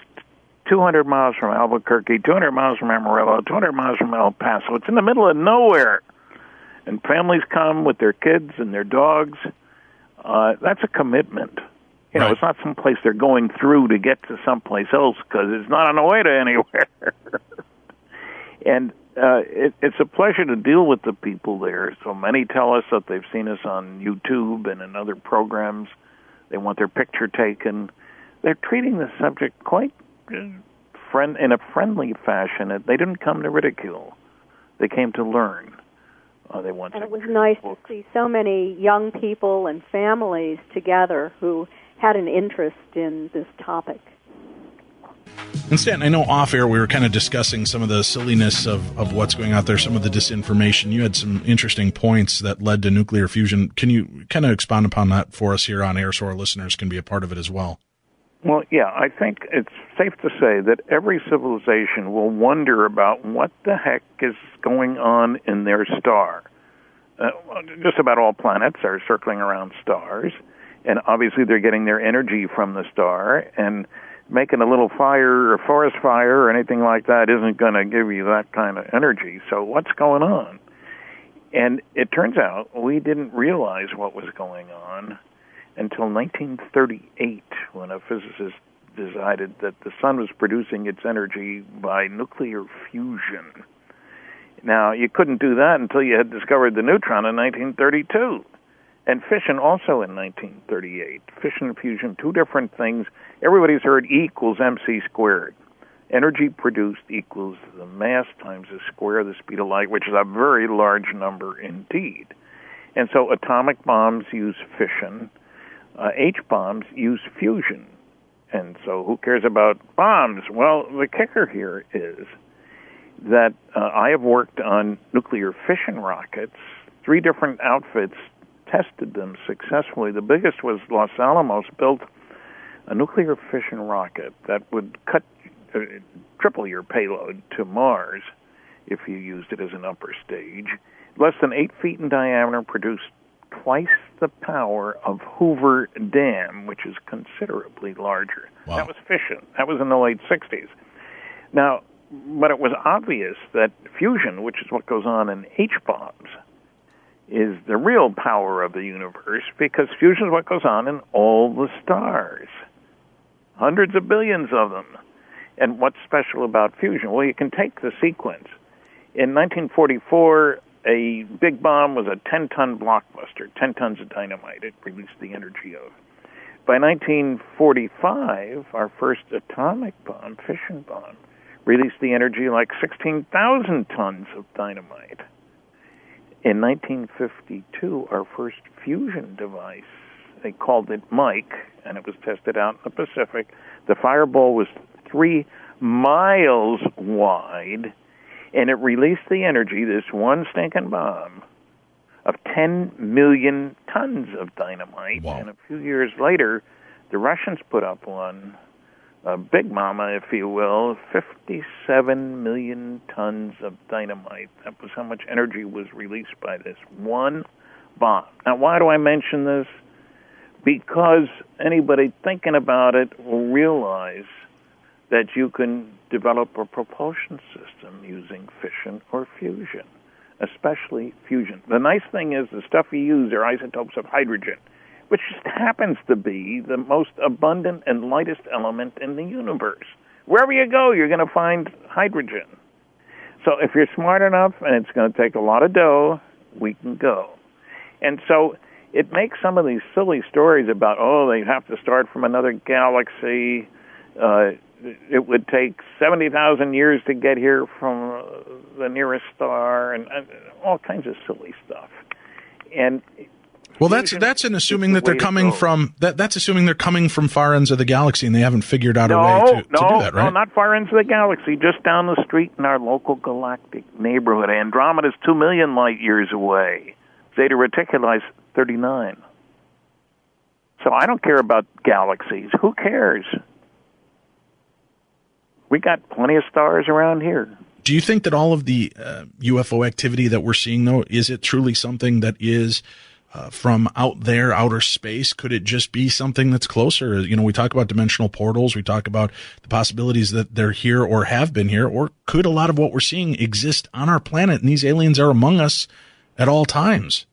[SPEAKER 4] 200 miles from Albuquerque, 200 miles from Amarillo, 200 miles from El Paso. It's in the middle of nowhere. And families come with their kids and their dogs. That's a commitment.
[SPEAKER 7] Right.
[SPEAKER 4] It's not some place they're going through to get to someplace else because it's not on the way to anywhere. And it's a pleasure to deal with the people there. So many tell us that they've seen us on YouTube and in other programs. They want their picture taken. They're treating the subject quite in a friendly fashion. They didn't come to ridicule. They came to learn. And it
[SPEAKER 5] was nice to see so many young people and families together who had an interest in this topic.
[SPEAKER 7] And Stanton, I know off air we were kind of discussing some of the silliness of what's going out there, some of the disinformation. You had some interesting points that led to nuclear fusion. Can you kind of expound upon that for us here on air so our listeners can be a part of it as well?
[SPEAKER 4] Well, yeah, I think it's safe to say that every civilization will wonder about what the heck is going on in their star. Just about all planets are circling around stars, and obviously they're getting their energy from the star, and making a little fire or forest fire or anything like that isn't going to give you that kind of energy. So what's going on? And it turns out we didn't realize what was going on until 1938, when a physicist decided that the sun was producing its energy by nuclear fusion. Now, you couldn't do that until you had discovered the neutron in 1932. And fission also in 1938. Fission and fusion, two different things. Everybody's heard E equals mc squared. Energy produced equals the mass times the square of the speed of light, which is a very large number indeed. And so atomic bombs use fission. H-bombs use fusion. And so who cares about bombs? Well, the kicker here is that I have worked on nuclear fission rockets. 3 different outfits tested them successfully. The biggest was Los Alamos built a nuclear fission rocket that would triple your payload to Mars if you used it as an upper stage. Less than 8 feet in diameter, produced twice the power of Hoover Dam, which is considerably larger.
[SPEAKER 7] Wow.
[SPEAKER 4] That was fission. That was in the late 60s. Now, but it was obvious that fusion, which is what goes on in H-bombs, is the real power of the universe, because fusion is what goes on in all the stars. Hundreds of billions of them. And what's special about fusion? Well, you can take the sequence. In 1944, a big bomb was a 10-ton blockbuster, 10 tons of dynamite. It released the energy of. By 1945, our first atomic bomb, fission bomb, released the energy like 16,000 tons of dynamite. In 1952, our first fusion device, they called it Mike, and it was tested out in the Pacific. The fireball was 3 miles wide, and it released the energy, this one stinking bomb, of 10 million tons of dynamite.
[SPEAKER 7] Wow.
[SPEAKER 4] And a few years later, the Russians put up one, a big mama, if you will, 57 million tons of dynamite. That was how much energy was released by this one bomb. Now, why do I mention this? Because anybody thinking about it will realize that you can develop a propulsion system using fission or fusion. especially fusion. The nice thing is the stuff you use are isotopes of hydrogen, which just happens to be the most abundant and lightest element in the universe. Wherever you go, you're going to find hydrogen. So if you're smart enough, and it's going to take a lot of dough, we can go. And so it makes some of these silly stories about, they have to start from another galaxy. It would take 70,000 years to get here from the nearest star, and all kinds of silly stuff. And
[SPEAKER 7] well, that's an assuming that they're coming from that's assuming they're coming from far ends of the galaxy, and they haven't figured out a way to do that, right?
[SPEAKER 4] No, not far ends of the galaxy, just down the street in our local galactic neighborhood. Andromeda's 2 million light years away. Zeta Reticuli is 39. So I don't care about galaxies. Who cares? We got plenty of stars around here.
[SPEAKER 7] Do you think that all of the UFO activity that we're seeing, though, is it truly something that is from out there, outer space? Could it just be something that's closer? You know, we talk about dimensional portals. We talk about the possibilities that they're here or have been here. Or could a lot of what we're seeing exist on our planet, and these aliens are among us at all times?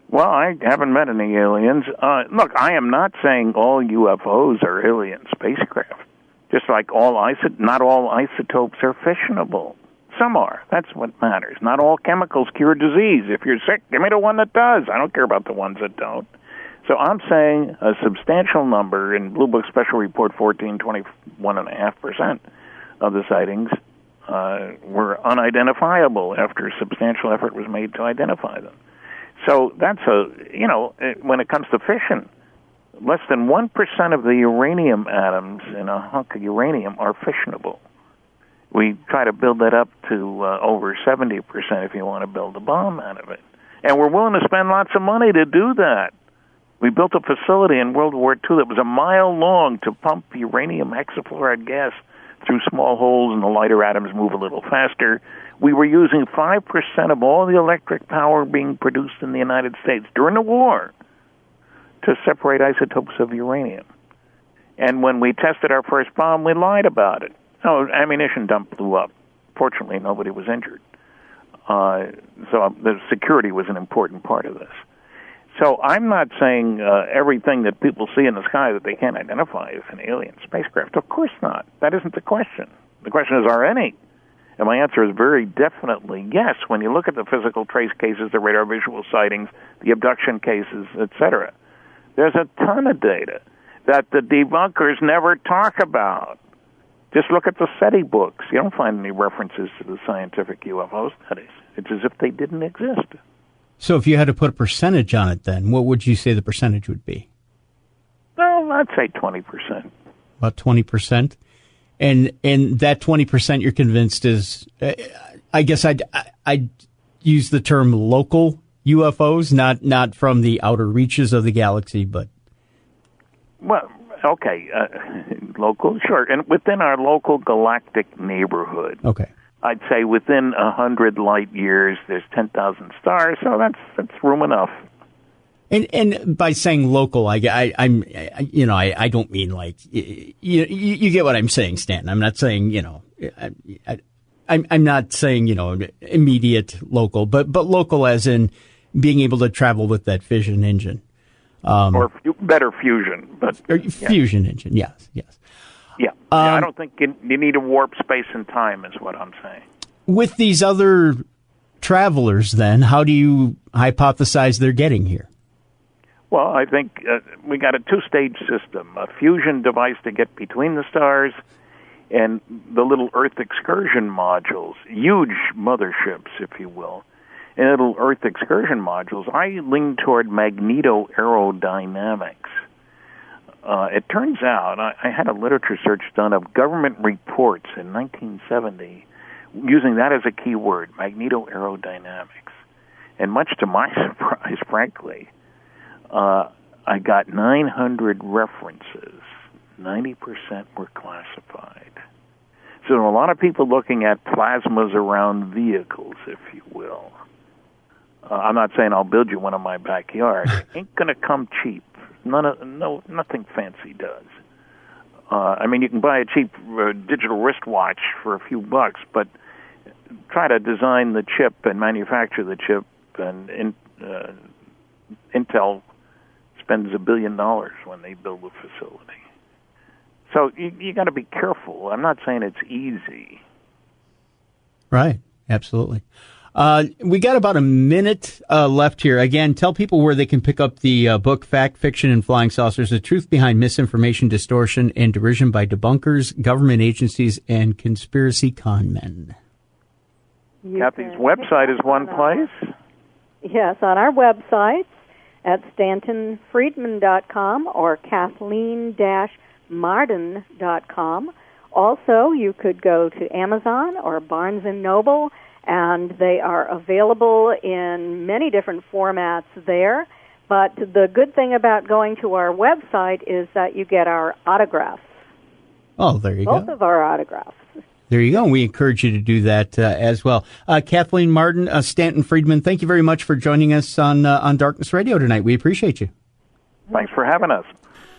[SPEAKER 4] Well, I haven't met any aliens. Look, I am not saying all UFOs are alien spacecraft. Just like not all isotopes are fissionable. Some are. That's what matters. Not all chemicals cure disease. If you're sick, give me the one that does. I don't care about the ones that don't. So I'm saying a substantial number, in Blue Book Special Report 14, 21.5% of the sightings were unidentifiable after substantial effort was made to identify them. So that's when it comes to fission, less than 1% of the uranium atoms in a hunk of uranium are fissionable. We try to build that up to over 70% if you want to build a bomb out of it. And we're willing to spend lots of money to do that. We built a facility in World War II that was a mile long to pump uranium hexafluoride gas through small holes, and the lighter atoms move a little faster. We were using 5% of all the electric power being produced in the United States during the war to separate isotopes of uranium. And when we tested our first bomb, we lied about it. So ammunition dump blew up. Fortunately, nobody was injured. So the security was an important part of this. So I'm not saying everything that people see in the sky that they can't identify is an alien spacecraft. Of course not. That isn't the question. The question is, are any? And my answer is very definitely yes. When you look at the physical trace cases, the radar visual sightings, the abduction cases, etc., there's a ton of data that the debunkers never talk about. Just look at the SETI books. You don't find any references to the scientific UFO studies. It's as if they didn't exist.
[SPEAKER 8] So if you had to put a percentage on it then, what would you say the percentage would be?
[SPEAKER 4] Well, I'd say 20%.
[SPEAKER 8] About 20%? And that 20% you're convinced is, I guess I'd use the term local UFOs, not from the outer reaches of the galaxy, but...
[SPEAKER 4] Well, okay, local, sure. And within our local galactic neighborhood.
[SPEAKER 8] Okay.
[SPEAKER 4] I'd say within 100 light years, there's 10,000 stars, so that's room enough.
[SPEAKER 8] And by saying local, I don't mean like you get what I'm saying, Stanton. I'm not saying I'm not saying immediate local, but local as in being able to travel with that fission engine,
[SPEAKER 4] or better fusion,
[SPEAKER 8] fusion engine. Yes.
[SPEAKER 4] Yeah, I don't think you need a warp space and time is what I'm saying.
[SPEAKER 8] With these other travelers, then, how do you hypothesize they're getting here?
[SPEAKER 4] Well, I think we got a two-stage system, a fusion device to get between the stars and the little Earth excursion modules, huge motherships, if you will. And little Earth excursion modules, I lean toward magnetoaerodynamics. It turns out, I had a literature search done of government reports in 1970 using that as a key word, magnetoaerodynamics. And much to my surprise, frankly, I got 900 references. 90% were classified. So there are a lot of people looking at plasmas around vehicles, if you will. I'm not saying I'll build you one in my backyard. It ain't going to come cheap. Nothing fancy does. I mean, you can buy a cheap digital wristwatch for a few bucks, but try to design the chip and manufacture the chip, and Intel spends $1 billion when they build a facility. So you got to be careful. I'm not saying it's easy.
[SPEAKER 8] Right. Absolutely. We got about a minute left here. Again, tell people where they can pick up the book, Fact, Fiction, and Flying Saucers, The Truth Behind Misinformation, Distortion, and Derision by Debunkers, Government Agencies, and Conspiracy Con Men.
[SPEAKER 4] Kathy's website is one place?
[SPEAKER 5] Yes, on our websites at stantonfriedman.com or Kathleen-Marden.com. Also, you could go to Amazon or Barnes & Noble, and they are available in many different formats there. But the good thing about going to our website is that you get our autographs.
[SPEAKER 8] Oh, there you go.
[SPEAKER 5] Both of our autographs.
[SPEAKER 8] There you go. We encourage you to do that as well. Kathleen Marden, Stanton Friedman, thank you very much for joining us on Darkness Radio tonight. We appreciate you.
[SPEAKER 4] Thanks for having us.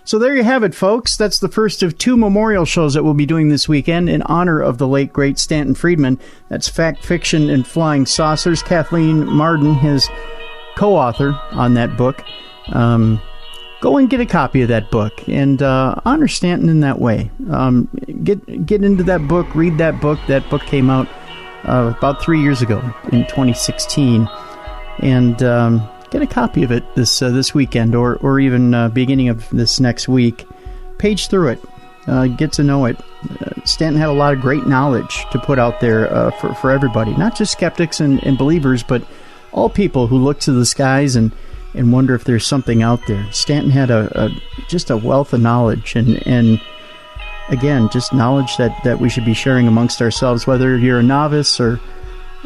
[SPEAKER 3] So there you have it, folks. That's the first of 2 memorial shows that we'll be doing this weekend in honor of the late, great Stanton Friedman. That's Fact, Fiction, and Flying Saucers. Kathleen Marden, his co-author on that book. Go and get a copy of that book and honor Stanton in that way. Get into that book, read that book. That book came out about 3 years ago in 2016. And get a copy of it this weekend or even beginning of this next week. Page through it. Get to know it. Stanton had a lot of great knowledge to put out there for everybody. Not just skeptics and believers, but all people who look to the skies and wonder if there's something out there. Stanton had just a wealth of knowledge and again, just knowledge that we should be sharing amongst ourselves, whether you're a novice or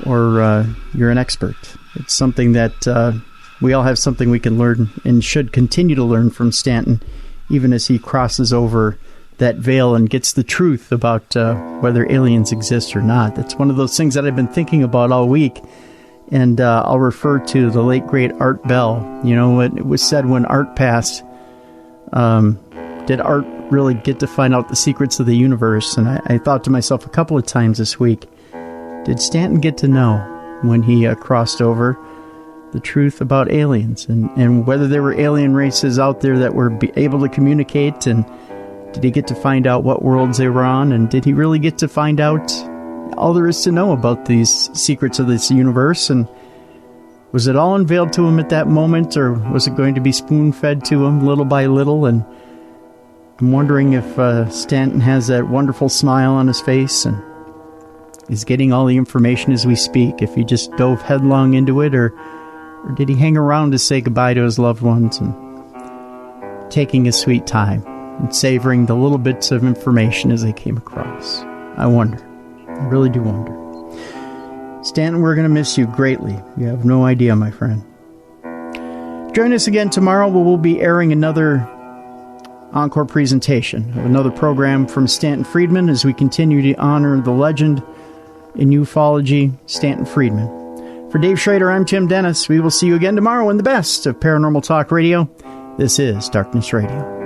[SPEAKER 3] you're an expert. It's something that we all have something we can learn and should continue to learn from Stanton, even as he crosses over that veil and gets the truth about whether aliens exist or not. That's one of those things that I've been thinking about all week. And I'll refer to the late, great Art Bell. You know, it was said when Art passed, did Art really get to find out the secrets of the universe? And I thought to myself a couple of times this week, did Stanton get to know when he crossed over the truth about aliens and whether there were alien races out there that were able to communicate? And did he get to find out what worlds they were on? And did he really get to find out all there is to know about these secrets of this universe? And was it all unveiled to him at that moment, or was it going to be spoon-fed to him little by little? And I'm wondering if Stanton has that wonderful smile on his face and is getting all the information as we speak, if he just dove headlong into it, or did he hang around to say goodbye to his loved ones and taking his sweet time and savoring the little bits of information as they came across? I wonder. I really do wonder. Stanton, we're going to miss you greatly. You have no idea, my friend. Join us again tomorrow where we'll be airing another encore presentation of another program from Stanton Friedman as we continue to honor the legend in ufology, Stanton Friedman. For Dave Schrader, I'm Tim Dennis. We will see you again tomorrow in the best of Paranormal Talk Radio. This is Darkness Radio.